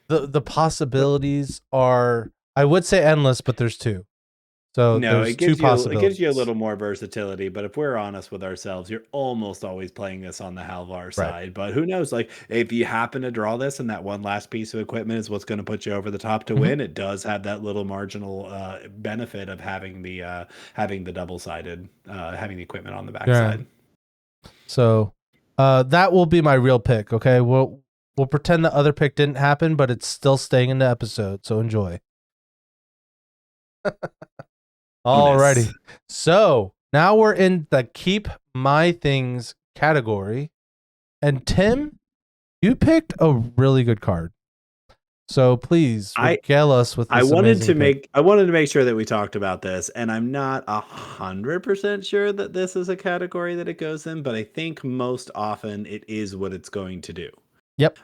the but possibilities are, I would say, endless, but there's two. So no, there's two it gives you a possibilities. little more versatility. But if we're honest with ourselves, you're almost always playing this on the Halvar Right. side. But who knows? Like if you happen to draw this and that one last piece of equipment is what's going to put you over the top to Mm-hmm. win, it does have that little marginal benefit of having the double sided having the equipment on the Yeah. backside. So that will be my real pick. Okay. We'll pretend the other pick didn't happen, but it's still staying in the episode. So enjoy. Bonus. Alrighty. So now we're in the keep my things category. And Tim, you picked a really good card. So please I regale us with I this wanted amazing to pick. make sure that we talked about this, and I'm not 100% sure that this is a category that it goes in, but I think most often it is what it's going to do. Yep.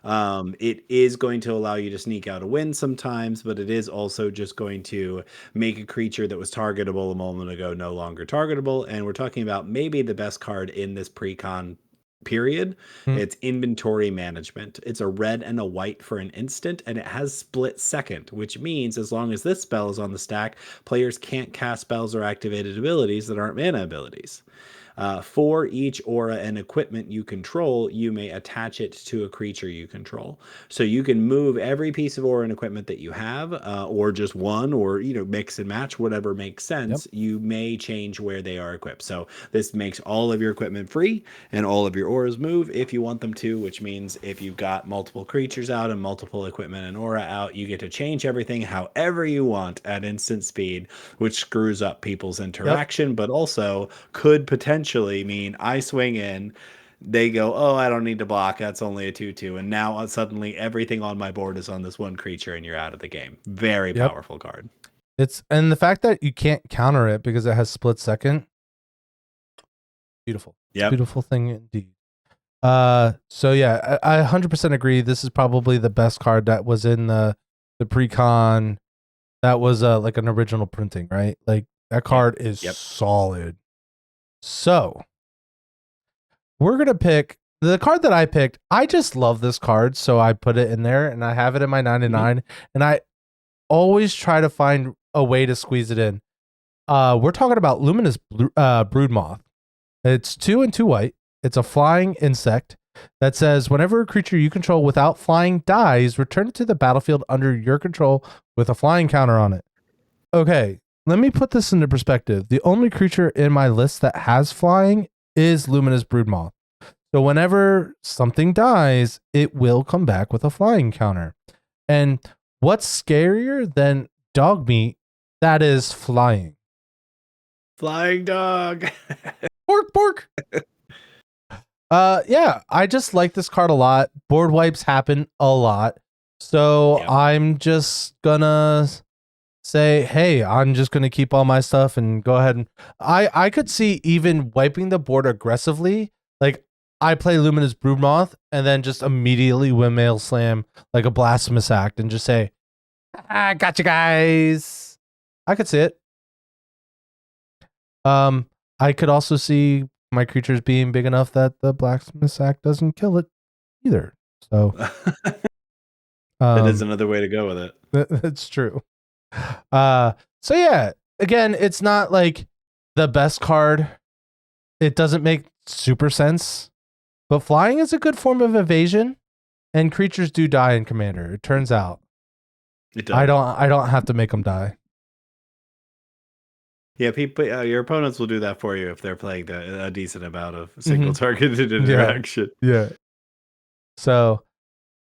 It is going to allow you to sneak out a win sometimes, but it is also just going to make a creature that was targetable a moment ago no longer targetable. And we're talking about maybe the best card in this pre-con period. Mm, It's inventory management. It's a red and a white for an instant, and it has split second, which means as long as this spell is on the stack, players can't cast spells or activated abilities that aren't mana abilities. For each aura and equipment you control, you may attach it to a creature you control. So you can move every piece of aura and equipment that you have, or just one, or mix and match, whatever makes yep. sense. You may change where they are equipped. So this makes all of your equipment free, and all of your auras move if you want them to. Which means if you've got multiple creatures out and multiple equipment and aura out, you get to change everything however you want at instant speed, which screws up people's Yep. interaction, but also could potentially mean I swing in, they go, oh, I don't need to block. That's only a 2/2. And now suddenly everything on my board is on this one creature and you're out of the game. Very Yep. powerful card. It's and the fact that you can't counter it because it has split second. Beautiful. It's a Yep. beautiful thing indeed. So yeah, I 100% agree. This is probably the best card that was in the pre-con. That was like an original printing, right? Like that Yep. card is Yep. solid. So we're gonna pick the card that I picked. I just love this card, so I put it in there, and I have it in my 99, and I always try to find a way to squeeze it in. We're talking about Luminous Broodmoth. It's 2 and 2 white. It's a flying insect that says whenever a creature you control without flying dies, return it to the battlefield under your control with a flying counter on it. Okay, let me put this into perspective. The only creature in my list that has flying is Luminous Broodmoth. So whenever something dies, it will come back with a flying counter. And what's scarier than Dogmeat? That is flying. Flying dog. Pork, pork. Yeah, I just like this card a lot. Board wipes happen a lot. So Yep. I'm just gonna say, hey, I'm just gonna keep all my stuff and go ahead and I could see even wiping the board aggressively. Like I play Luminous Broodmoth and then just immediately windmill slam like a blasphemous act and just say, gotcha guys. I could see it. I could also see my creatures being big enough that the blacksmith act doesn't kill it either. So that is another way to go with it. That's true. So yeah, again, it's not like the best card. It doesn't make super sense, but flying is a good form of evasion, and creatures do die in Commander. It turns out. It does. I don't have to make them die. Yeah, people. Your opponents will do that for you if they're playing a decent amount of single targeted interaction. Yeah. So,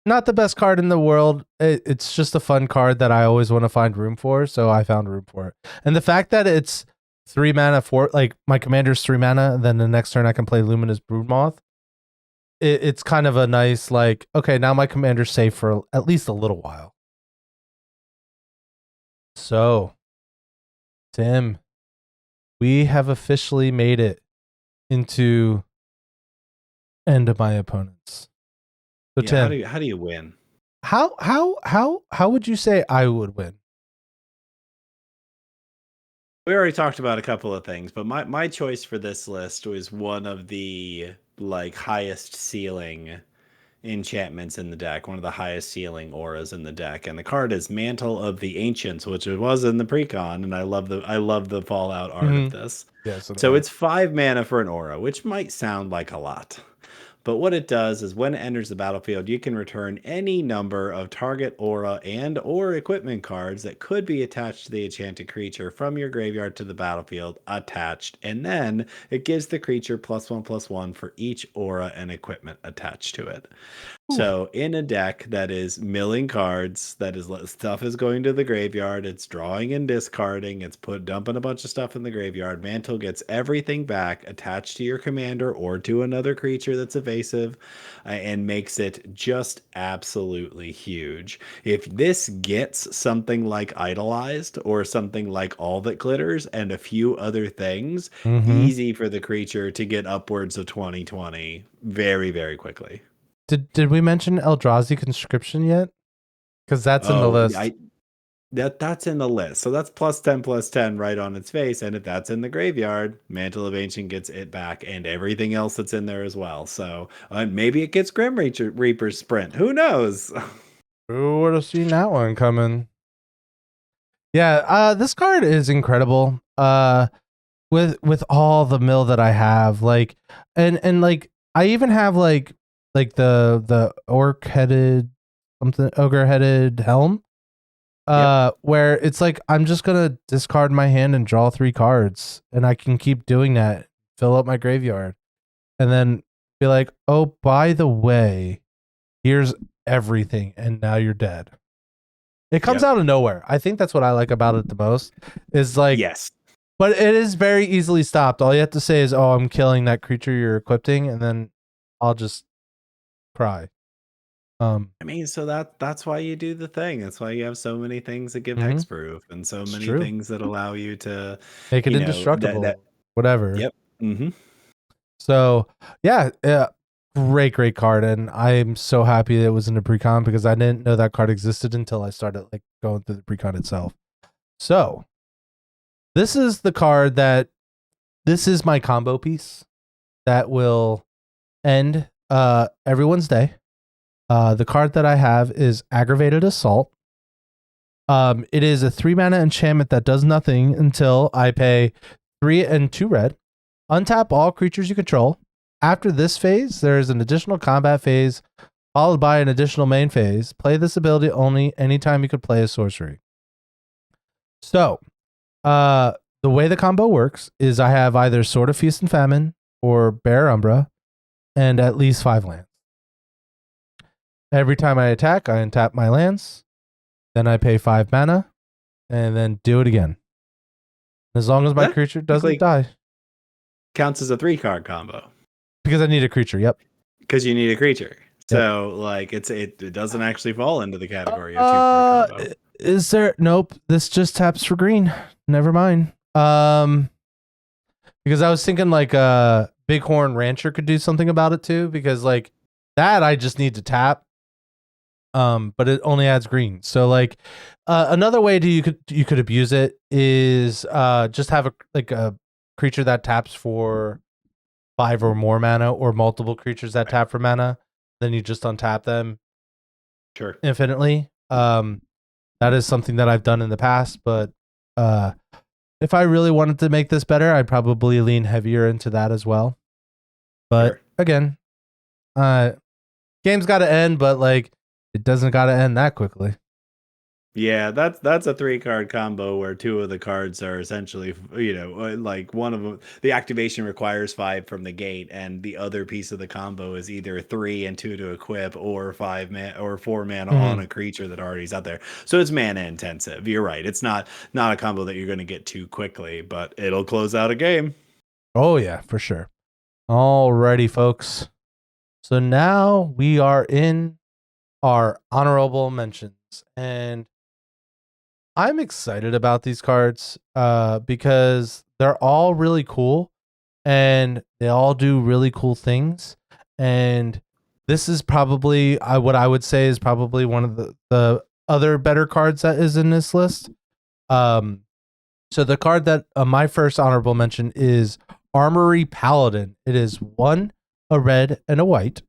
not the best card in the world. It's just a fun card that I always want to find room for. So I found room for it, and the fact that it's 3 mana for like my commander's 3 mana, and then the next turn I can play Luminous Broodmoth. It's kind of a nice like, okay, now my commander's safe for at least a little while. So, Tim, we have officially made it into End of My Opponents. So Yeah, Tim, how do you win? How would you say I would win? We already talked about a couple of things, but my choice for this list was one of the like highest ceiling enchantments in the deck, one of the highest ceiling auras in the deck, and the card is Mantle of the Ancients, which it was in the precon, and I love the Fallout art of this. Yes. So it's 5 mana for an aura, which might sound like a lot. But what it does is when it enters the battlefield, you can return any number of target aura and or equipment cards that could be attached to the enchanted creature from your graveyard to the battlefield attached. And then it gives the creature +1/+1 for each aura and equipment attached to it. Ooh. So in a deck that is milling cards, that is stuff is going to the graveyard, it's drawing and discarding, it's dumping a bunch of stuff in the graveyard. Mantle gets everything back attached to your commander or to another creature that's evasive, and makes it just absolutely huge. If this gets something like Idolized or something like All That Glitters and a few other things, easy for the creature to get upwards of 20/20 very, very quickly. Did we mention Eldrazi Conscription yet? Because that's in the list. That's in the list. So that's +10/+10 right on its face. And if that's in the graveyard, Mantle of Ancient gets it back and everything else that's in there as well. So maybe it gets Grim Reaper's Sprint. Who knows? Who would have seen that one coming? Yeah, this card is incredible. With all the mill that I have, like, and like I even have like the ogre-headed helm. Where it's like I'm just gonna discard my hand and draw 3 cards, and I can keep doing that, fill up my graveyard, and then be like, oh, by the way, here's everything, and now you're dead. It comes out of nowhere. I think that's what I like about it the most. Is like, yes, but it is very easily stopped. All you have to say is, oh, I'm killing that creature you're equipping, and then I'll just cry. I mean, so that's why you do the thing. That's why you have so many things that give hexproof and so many things that allow you to make it indestructible. Whatever. Yep. So yeah, great card, and I'm so happy that it was in the precon because I didn't know that card existed until I started like going through the precon itself. So this is the card this is my combo piece that will end everyone's day. The card that I have is Aggravated Assault. It is a 3 mana enchantment that does nothing until I pay 3 and 2 red. Untap all creatures you control. After this phase, there is an additional combat phase followed by an additional main phase. Play this ability only anytime you could play a sorcery. So, Uh, the way the combo works is I have either Sword of Feast and Famine or Bear Umbra and at least 5 lands. Every time I attack, I untap my lands. Then I pay 5 mana and then do it again. As long as my That creature doesn't technically die. counts as a 3 card combo Because I need a creature. Yep. because you need a creature. Yep. So like it doesn't actually fall into the category of 2 card Uh, combo. is there? Nope. This just taps for green. Never mind. Because I was thinking like Bighorn Rancher could do something about it too. Because like that, I just need to tap. But it only adds green. So like, another way you could abuse it is just have a creature that taps for 5 or more mana, or multiple creatures that tap for mana. Then you just untap them Sure. infinitely. That is something that I've done in the past, but uh, if I really wanted to make this better, I'd probably lean heavier into that as well. But Sure. again, uh, game's got to end, but like it doesn't got to end that quickly. Yeah, that's a 3 card combo where 2 of the cards are essentially, like one of them, the activation requires 5 from the gate, and the other piece of the combo is either 3 and 2 to equip, or 5 mana or 4 mana on Mhm. a creature that already is out there. So it's mana intensive. You're right. It's not a combo that you're going to get too quickly, but it'll close out a game. Oh yeah, for sure. Alrighty, folks. So now we are in our honorable mentions, and I'm excited about these cards because they're all really cool and they all do really cool things. And this is probably what I would say is probably one of the other better cards that is in this list. Um, so the card that my first honorable mention is Armory Paladin. It is one, a red and a white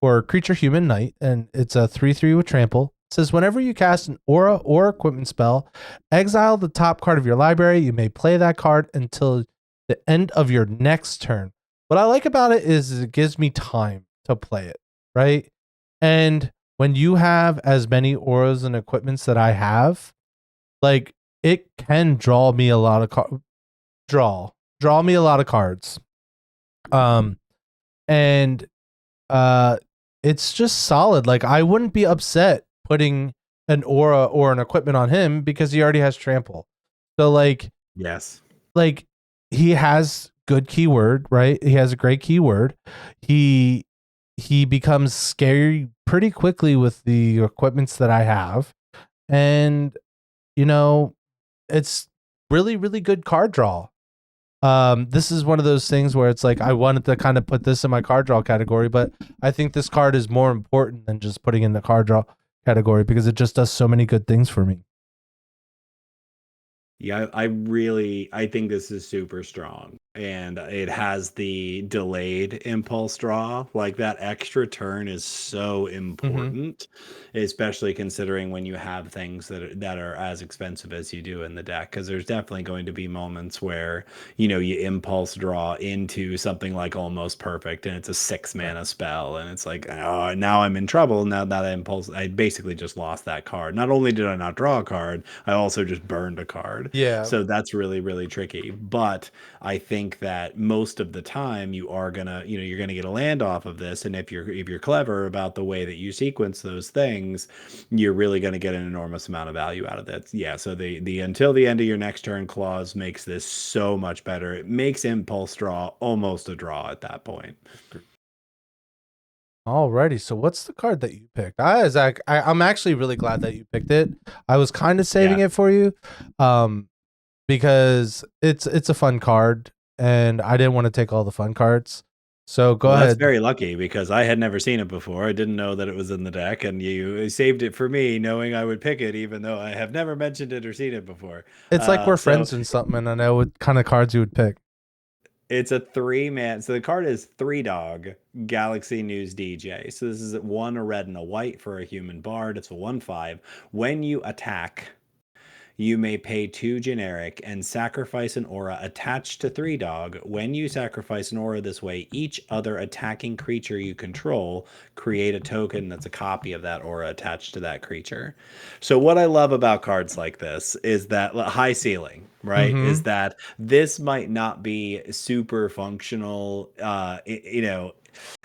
for creature human knight, and it's a 3/3 with trample. It says whenever you cast an aura or equipment spell, exile the top card of your library. You may play that card until the end of your next turn. What I like about it is it gives me time to play it, right? And when you have as many auras and equipments that I have, like it can draw me a lot of draw me a lot of cards. Um and uh it's just solid. Like I wouldn't be upset putting an aura or an equipment on him because he already has trample. So Yes. like he has good keyword, right? He has a great keyword. He he becomes scary pretty quickly with the equipments that I have. And you know, it's really really good card draw. This is one of those things where it's like I wanted to kind of put this in my card draw category, but I think this card is more important than just putting in the card draw category because it just does so many good things for me. Yeah, I think this is super strong. And it has the delayed impulse draw. Like that extra turn is so Mm-hmm. important, especially considering when you have things that are as expensive as you do in the deck. Because there's definitely going to be moments where, you impulse draw into something like almost perfect, and it's a six Right. mana spell, and it's like, oh, now I'm in trouble. Now that impulse, I basically just lost that card. Not only did I not draw a card, I also just burned a card. Yeah. So that's really, really tricky. But I think that most of the time you're gonna get a land off of this. And if you're clever about the way that you sequence those things, you're really gonna get an enormous amount of value out of that. Yeah. So the until the end of your next turn clause makes this so much better. It makes impulse draw almost a draw at that point. Alrighty, so what's the card that you picked? Zach, I'm actually really glad that you picked it. I was kind of saving Yeah. it for you, um, because it's a fun card, and I didn't want to take all the fun cards. So go Well, that's ahead. very lucky because I had never seen it before. I didn't know that it was in the deck, and you saved it for me, knowing I would pick it, even though I have never mentioned it or seen it before. It's like we're So friends and something, and I know what kind of cards you would pick. it's a 3 man. So the card is 3 dog Galaxy News DJ. So this is one a red and a white for a human bard. It's a 1/5. When you attack, You may pay 2 generic and sacrifice an aura attached to 3 dog. When you sacrifice an aura this way, each other attacking creature you control create a token that's a copy of that aura attached to that creature. So what I love about cards like this is that high ceiling, right? Is Mm-hmm. that this might not be super functional,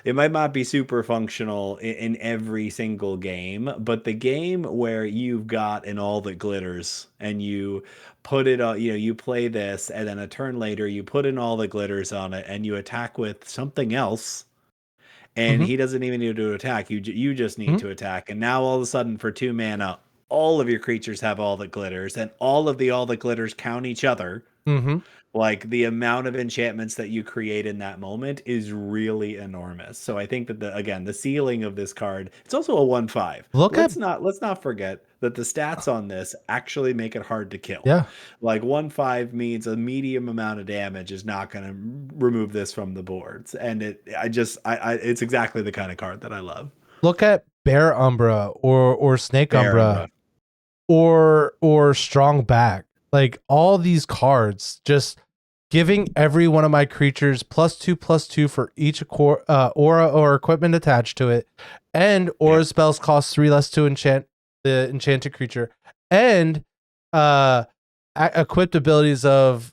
it might not be super functional in every single game, but the game where you've got an all that glitters and you put it on, you play this and then a turn later you put in all the glitters on it and you attack with something else and Mm-hmm. he doesn't even need to attack. You just need Mm-hmm. to attack. And now all of a sudden for 2 mana, all of your creatures have all that glitters and all the glitters count each other. Mm-hmm. Like the amount of enchantments that you create in that moment is really enormous. So I think that the ceiling of this card, it's also a 1/5. Look at Let's not forget that the stats on this actually make it hard to kill. yeah. Like 1/5 means a medium amount of damage is not going to remove this from the boards. And it's exactly the kind of card that I love. Look at Bear Umbra or Snake Bear Umbra Umbra. or Strong Back. Like all these cards, just giving every one of my creatures +2/+2 for each aura or equipment attached to it, and aura Yep. spells cost 3 less to enchant the enchanted creature, and equipped abilities of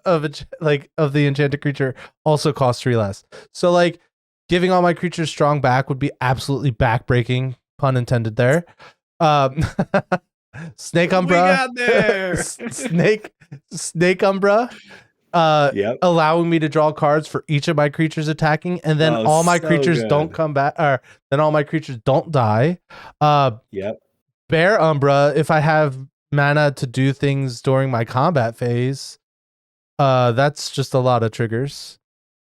of the enchanted creature also cost 3 less. So like giving all my creatures Strong Back would be absolutely backbreaking, pun intended there. Um, Snake We Umbra, got there. Snake Umbra, Yep. allowing me to draw cards for each of my creatures attacking, and then Oh, all my so creatures don't good. come back, or then all my creatures don't die. Yep. Bear Umbra, if I have mana to do things during my combat phase, that's just a lot of triggers.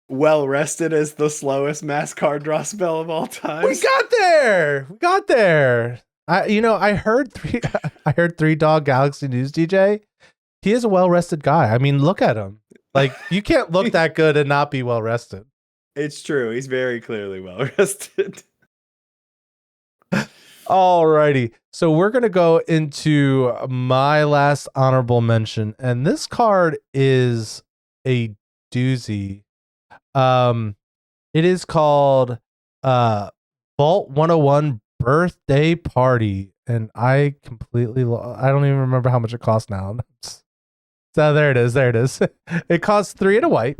Well rested is the slowest mass card draw spell of all time. We got there. We got there. I heard I heard Three Dog Galaxy News DJ. He is a well rested guy. I mean, look at him. Like you can't look that good and not be well rested. It's true. He's very clearly well rested. Alrighty. So we're gonna go into my last honorable mention, and this card is a doozy. It is called Vault 101 Birthday Party, and I completely I don't even remember how much it costs now. So there it is. There it is. It costs 3 and a white.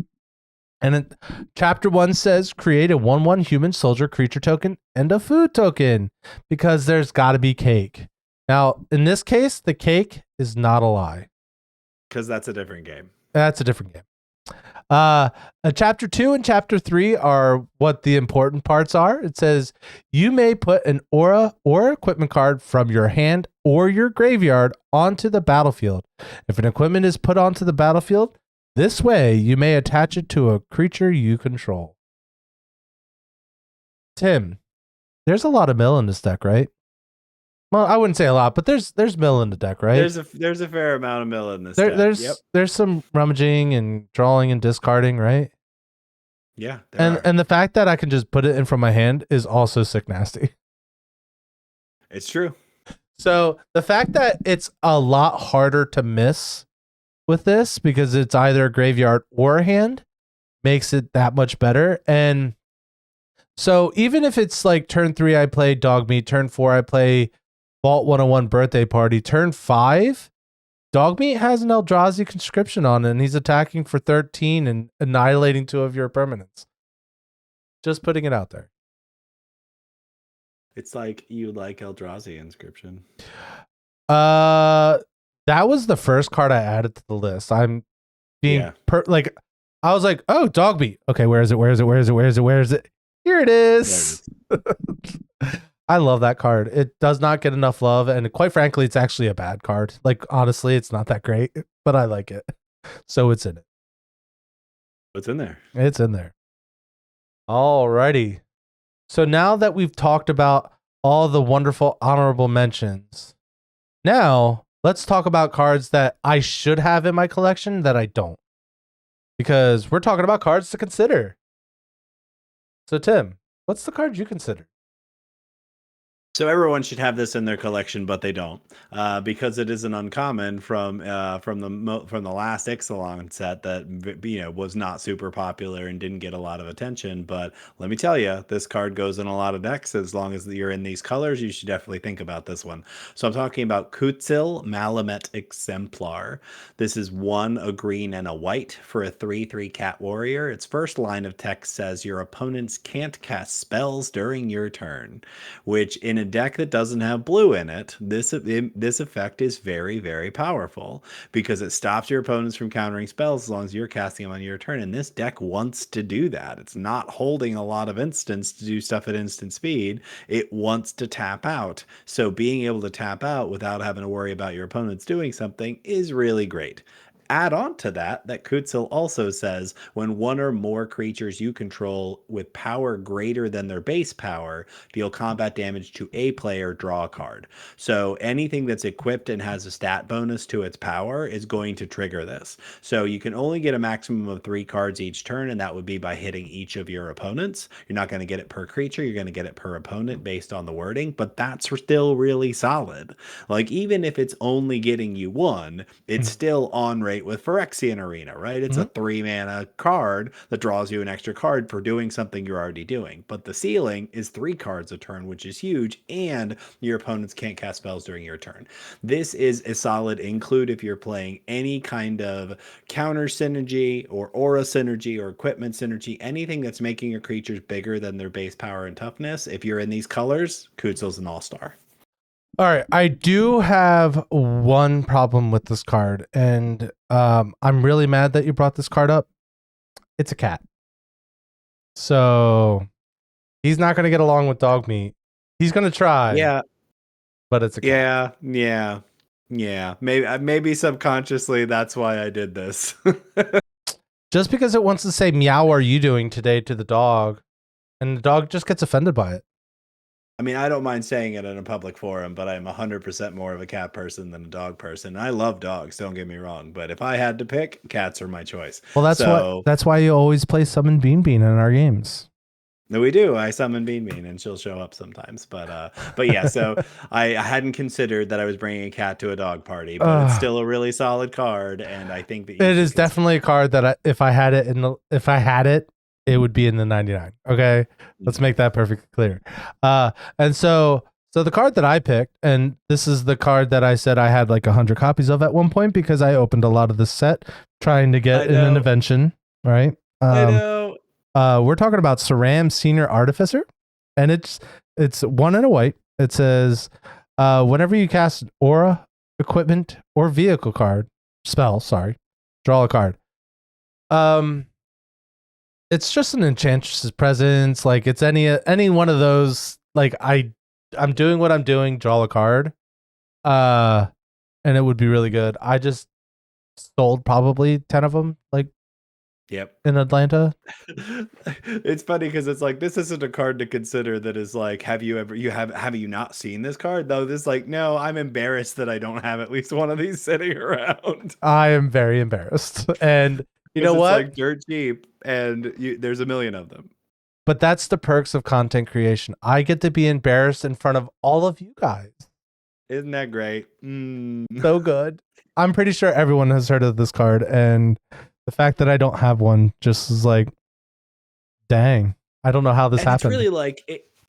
And chapter 1 says create a 1/1 human soldier creature token and a food token because there's got to be cake. Now, in this case, the cake is not a lie. Because that's a different game. That's a different game. Chapter 2 and chapter 3 are what the important parts are. It says you may put an aura or equipment card from your hand or your graveyard onto the battlefield. If an equipment is put onto the battlefield, this way you may attach it to a creature you control. Tim, there's a lot of mill in this deck, right? Well, I wouldn't say a lot, but there's mill in the deck, right? There's a fair amount of mill in this deck. There's some rummaging and drawing and discarding, right? Yeah. And the fact that I can just put it in from my hand is also sick nasty. It's true. So the fact that it's a lot harder to miss with this because it's either a graveyard or a hand makes it that much better. And so even if it's like turn 3 I play Dogmeat, turn 4 I play Vault 101 Birthday Party, turn 5 Dogmeat has an Eldrazi conscription on it, and he's attacking for 13 and annihilating 2 of your permanents. Just putting it out there. It's like you like Eldrazi inscription. That was the first card I added to the list. I'm being I was like, oh, Dogmeat. Okay, where is it? Where is it? Where is it? Where is it? Where is it? Here it is. I love that card. It does not get enough love, and quite frankly, it's actually a bad card. Like honestly, it's not that great, but I like it. So it's in it. What's in there? It's in there. Alrighty. So now that we've talked about all the wonderful honorable mentions, now let's talk about cards that I should have in my collection that I don't. Because we're talking about cards to consider. So Tim, what's the card you consider? So everyone should have this in their collection, but they don't, because it is an uncommon from the last Ixalan set that was not super popular and didn't get a lot of attention. But let me tell you, this card goes in a lot of decks. As long as you're in these colors, you should definitely think about this one. So I'm talking about Kutzil Malamet Exemplar. This is one a green and a white for a 3/3 cat warrior. Its first line of text says your opponents can't cast spells during your turn, which in a deck that doesn't have blue in it, this effect is very, very powerful because it stops your opponents from countering spells as long as you're casting them on your turn. And this deck wants to do that. It's not holding a lot of instants to do stuff at instant speed. It wants to tap out. So being able to tap out without having to worry about your opponents doing something is really great. Add on to that Kutzil also says when one or more creatures you control with power greater than their base power deal combat damage to a player, draw a card. So anything that's equipped and has a stat bonus to its power is going to trigger this. So you can only get a maximum of 3 cards each turn, and that would be by hitting each of your opponents. You're not going to get it per creature, you're going to get it per opponent based on the wording, but that's still really solid. Like, even if it's only getting you one, it's still on rate with Phyrexian Arena, right? It's a 3 mana card that draws you an extra card for doing something you're already doing. But the ceiling is 3 cards a turn, which is huge, and your opponents can't cast spells during your turn. This is a solid include if you're playing any kind of counter synergy or aura synergy or equipment synergy, anything that's making your creatures bigger than their base power and toughness. If you're in these colors, Kutzil's an all-star. All right, I do have one problem with this card, and I'm really mad that you brought this card up. It's a cat. So he's not going to get along with Dogmeat. He's going to try. Yeah. But it's a cat. Yeah. Maybe subconsciously that's why I did this. Just because it wants to say, meow, are you doing today to the dog? And the dog just gets offended by it. I mean, I don't mind saying it in a public forum, but I'm 100% more of a cat person than a dog person. I love dogs, don't get me wrong, but if I had to pick, cats are my choice. Well, that's why you always play Summon Bean Bean in our games. No, we do. I summon Bean Bean, and she'll show up sometimes. But yeah. So I hadn't considered that I was bringing a cat to a dog party, but it's still a really solid card, and I think that it is definitely a card that if I had it, it would be in the 99. Okay, let's make that perfectly clear. And so the card that I picked, and this is the card that I said I had like 100 copies of at one point because I opened a lot of this set trying to get an intervention. Right. I know. We're talking about Saram Senior Artificer, and it's 1 and a white. It says whenever you cast an aura, equipment, or vehicle card spell, draw a card. It's just an Enchantress's Presence. Like, it's any one of those. Like, I'm doing what I'm doing, draw a card. And it would be really good. I just sold probably 10 of them, like, yep, in Atlanta. It's funny because it's like, this isn't a card to consider that is like, have you not seen this card? Though this like, no, I'm embarrassed that I don't have at least one of these sitting around. I am very embarrassed. And you know what? It's like dirt cheap, and there's a million of them. But that's the perks of content creation. I get to be embarrassed in front of all of you guys. Isn't that great? So good. I'm pretty sure everyone has heard of this card, and the fact that I don't have one just is like, dang. I don't know how this happened. It's really like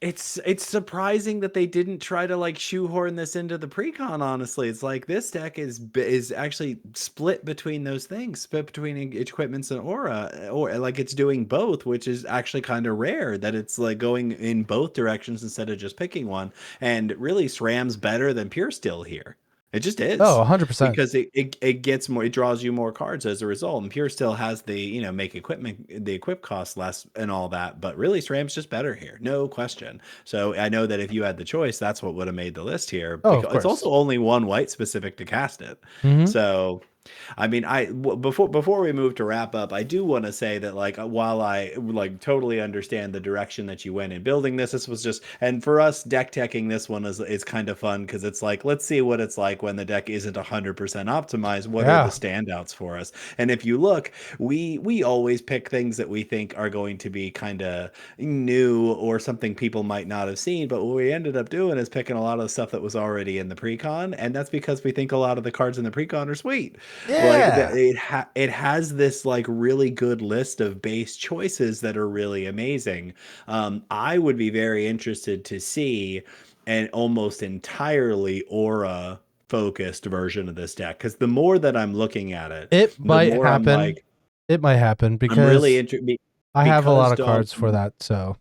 it's surprising that they didn't try to like shoehorn this into the precon. Honestly, it's like this deck is actually split between those things, split between equipments and aura, or like it's doing both, which is actually kind of rare that it's like going in both directions instead of just picking one. And really, SRAM's better than Pure Still here. It just is. Oh, 100%. Because it gets more, it draws you more cards as a result. And Pure still has the, make equipment, the equip cost less and all that. But really, SRAM's just better here. No question. So I know that if you had the choice, that's what would have made the list here. Oh, it's also only 1 white specific to cast it. Mm-hmm. So I mean, before we move to wrap up, I do want to say that like while I like totally understand the direction that you went in building this was just, and for us deck teching this one is kind of fun because it's like let's see what it's like when the deck isn't 100% optimized. What are the Yeah. standouts for us? And if you look, we always pick things that we think are going to be kind of new or something people might not have seen. But what we ended up doing is picking a lot of the stuff that was already in the precon, and that's because we think a lot of the cards in the precon are sweet. Like Yeah. it has this like really good list of base choices that are really amazing. I would be very interested to see an almost entirely aura focused version of this deck because the more that I'm looking at it, It the might more I'm happen. like It might happen I'm really because interested I have a lot because of dog. cards for that. So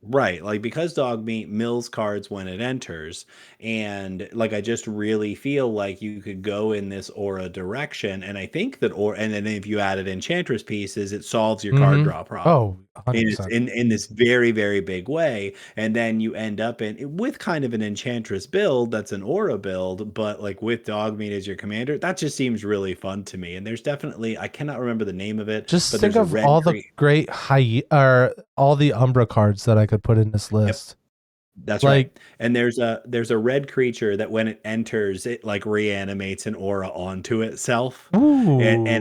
Right, like because Dogmeat mills cards when it enters, and like I just really feel like you could go in this aura direction, and I think that or and then if you added enchantress pieces, it solves your card mm-hmm. draw problem Oh, 100%. in this very very big way, and then you end up in with kind of an enchantress build that's an aura build, but like with Dogmeat as your commander, that just seems really fun to me. And there's definitely I cannot remember the name of it, Just but think there's a of red all the create. great high or all the Umbra cards that I could put in this Yep. list. That's right. Like, And there's a red creature that when it enters, it like reanimates an aura onto itself. And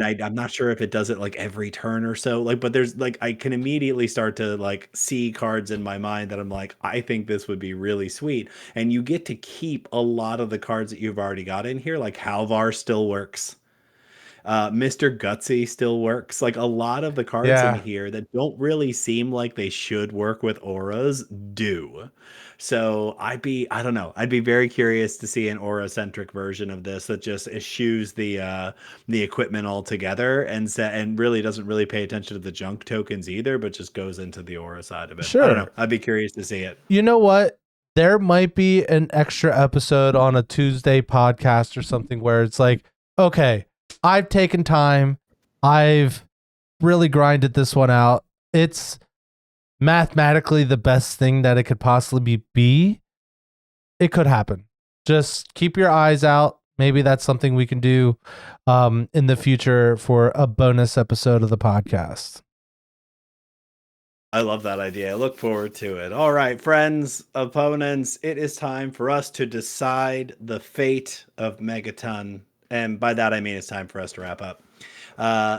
ooh, I'm not sure if it does it like every turn or so. Like, but there's like I can immediately start to like see cards in my mind that I'm like, I think this would be really sweet. And you get to keep a lot of the cards that you've already got in here. Like Halvar still works. Mr. Gutsy still works. Like a lot of the cards in yeah, here that don't really seem like they should work with auras do. So I don't know, I'd be very curious to see an aura centric version of this that just eschews the equipment altogether and really doesn't really pay attention to the junk tokens either, but just goes into the aura side of it. I don't know. sure. I'd be curious to see it. You know what? There might be an extra episode on a Tuesday podcast or something where it's like, okay, I've taken time. I've really grinded this one out. It's mathematically the best thing that it could possibly be. It could happen. Just keep your eyes out. Maybe that's something we can do in the future for a bonus episode of the podcast. I love that idea. I look forward to it. All right, friends, opponents, it is time for us to decide the fate of Megaton. And by that, I mean it's time for us to wrap up.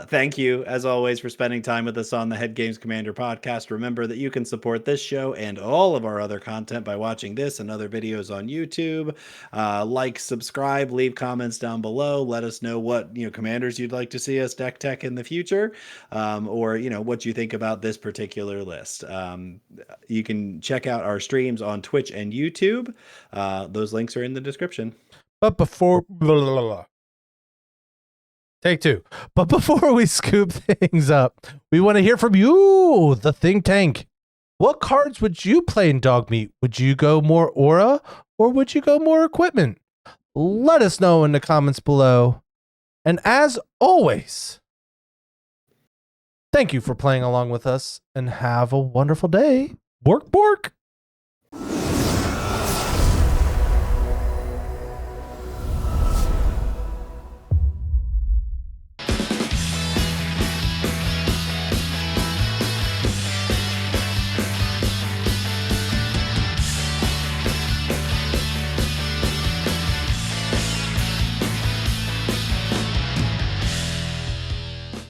Thank you, as always, for spending time with us on the Head Games Commander podcast. Remember that you can support this show and all of our other content by watching this and other videos on YouTube. Like, subscribe, leave comments down below. Let us know what commanders you'd like to see us deck tech in the future, or what you think about this particular list. You can check out our streams on Twitch and YouTube. Those links are in the description. But before take two. But before we scoop things up, we want to hear from you, the think tank. What cards would you play in Dogmeat? Would you go more aura or would you go more equipment? Let us know in the comments below. And as always, thank you for playing along with us and have a wonderful day. Bork, bork.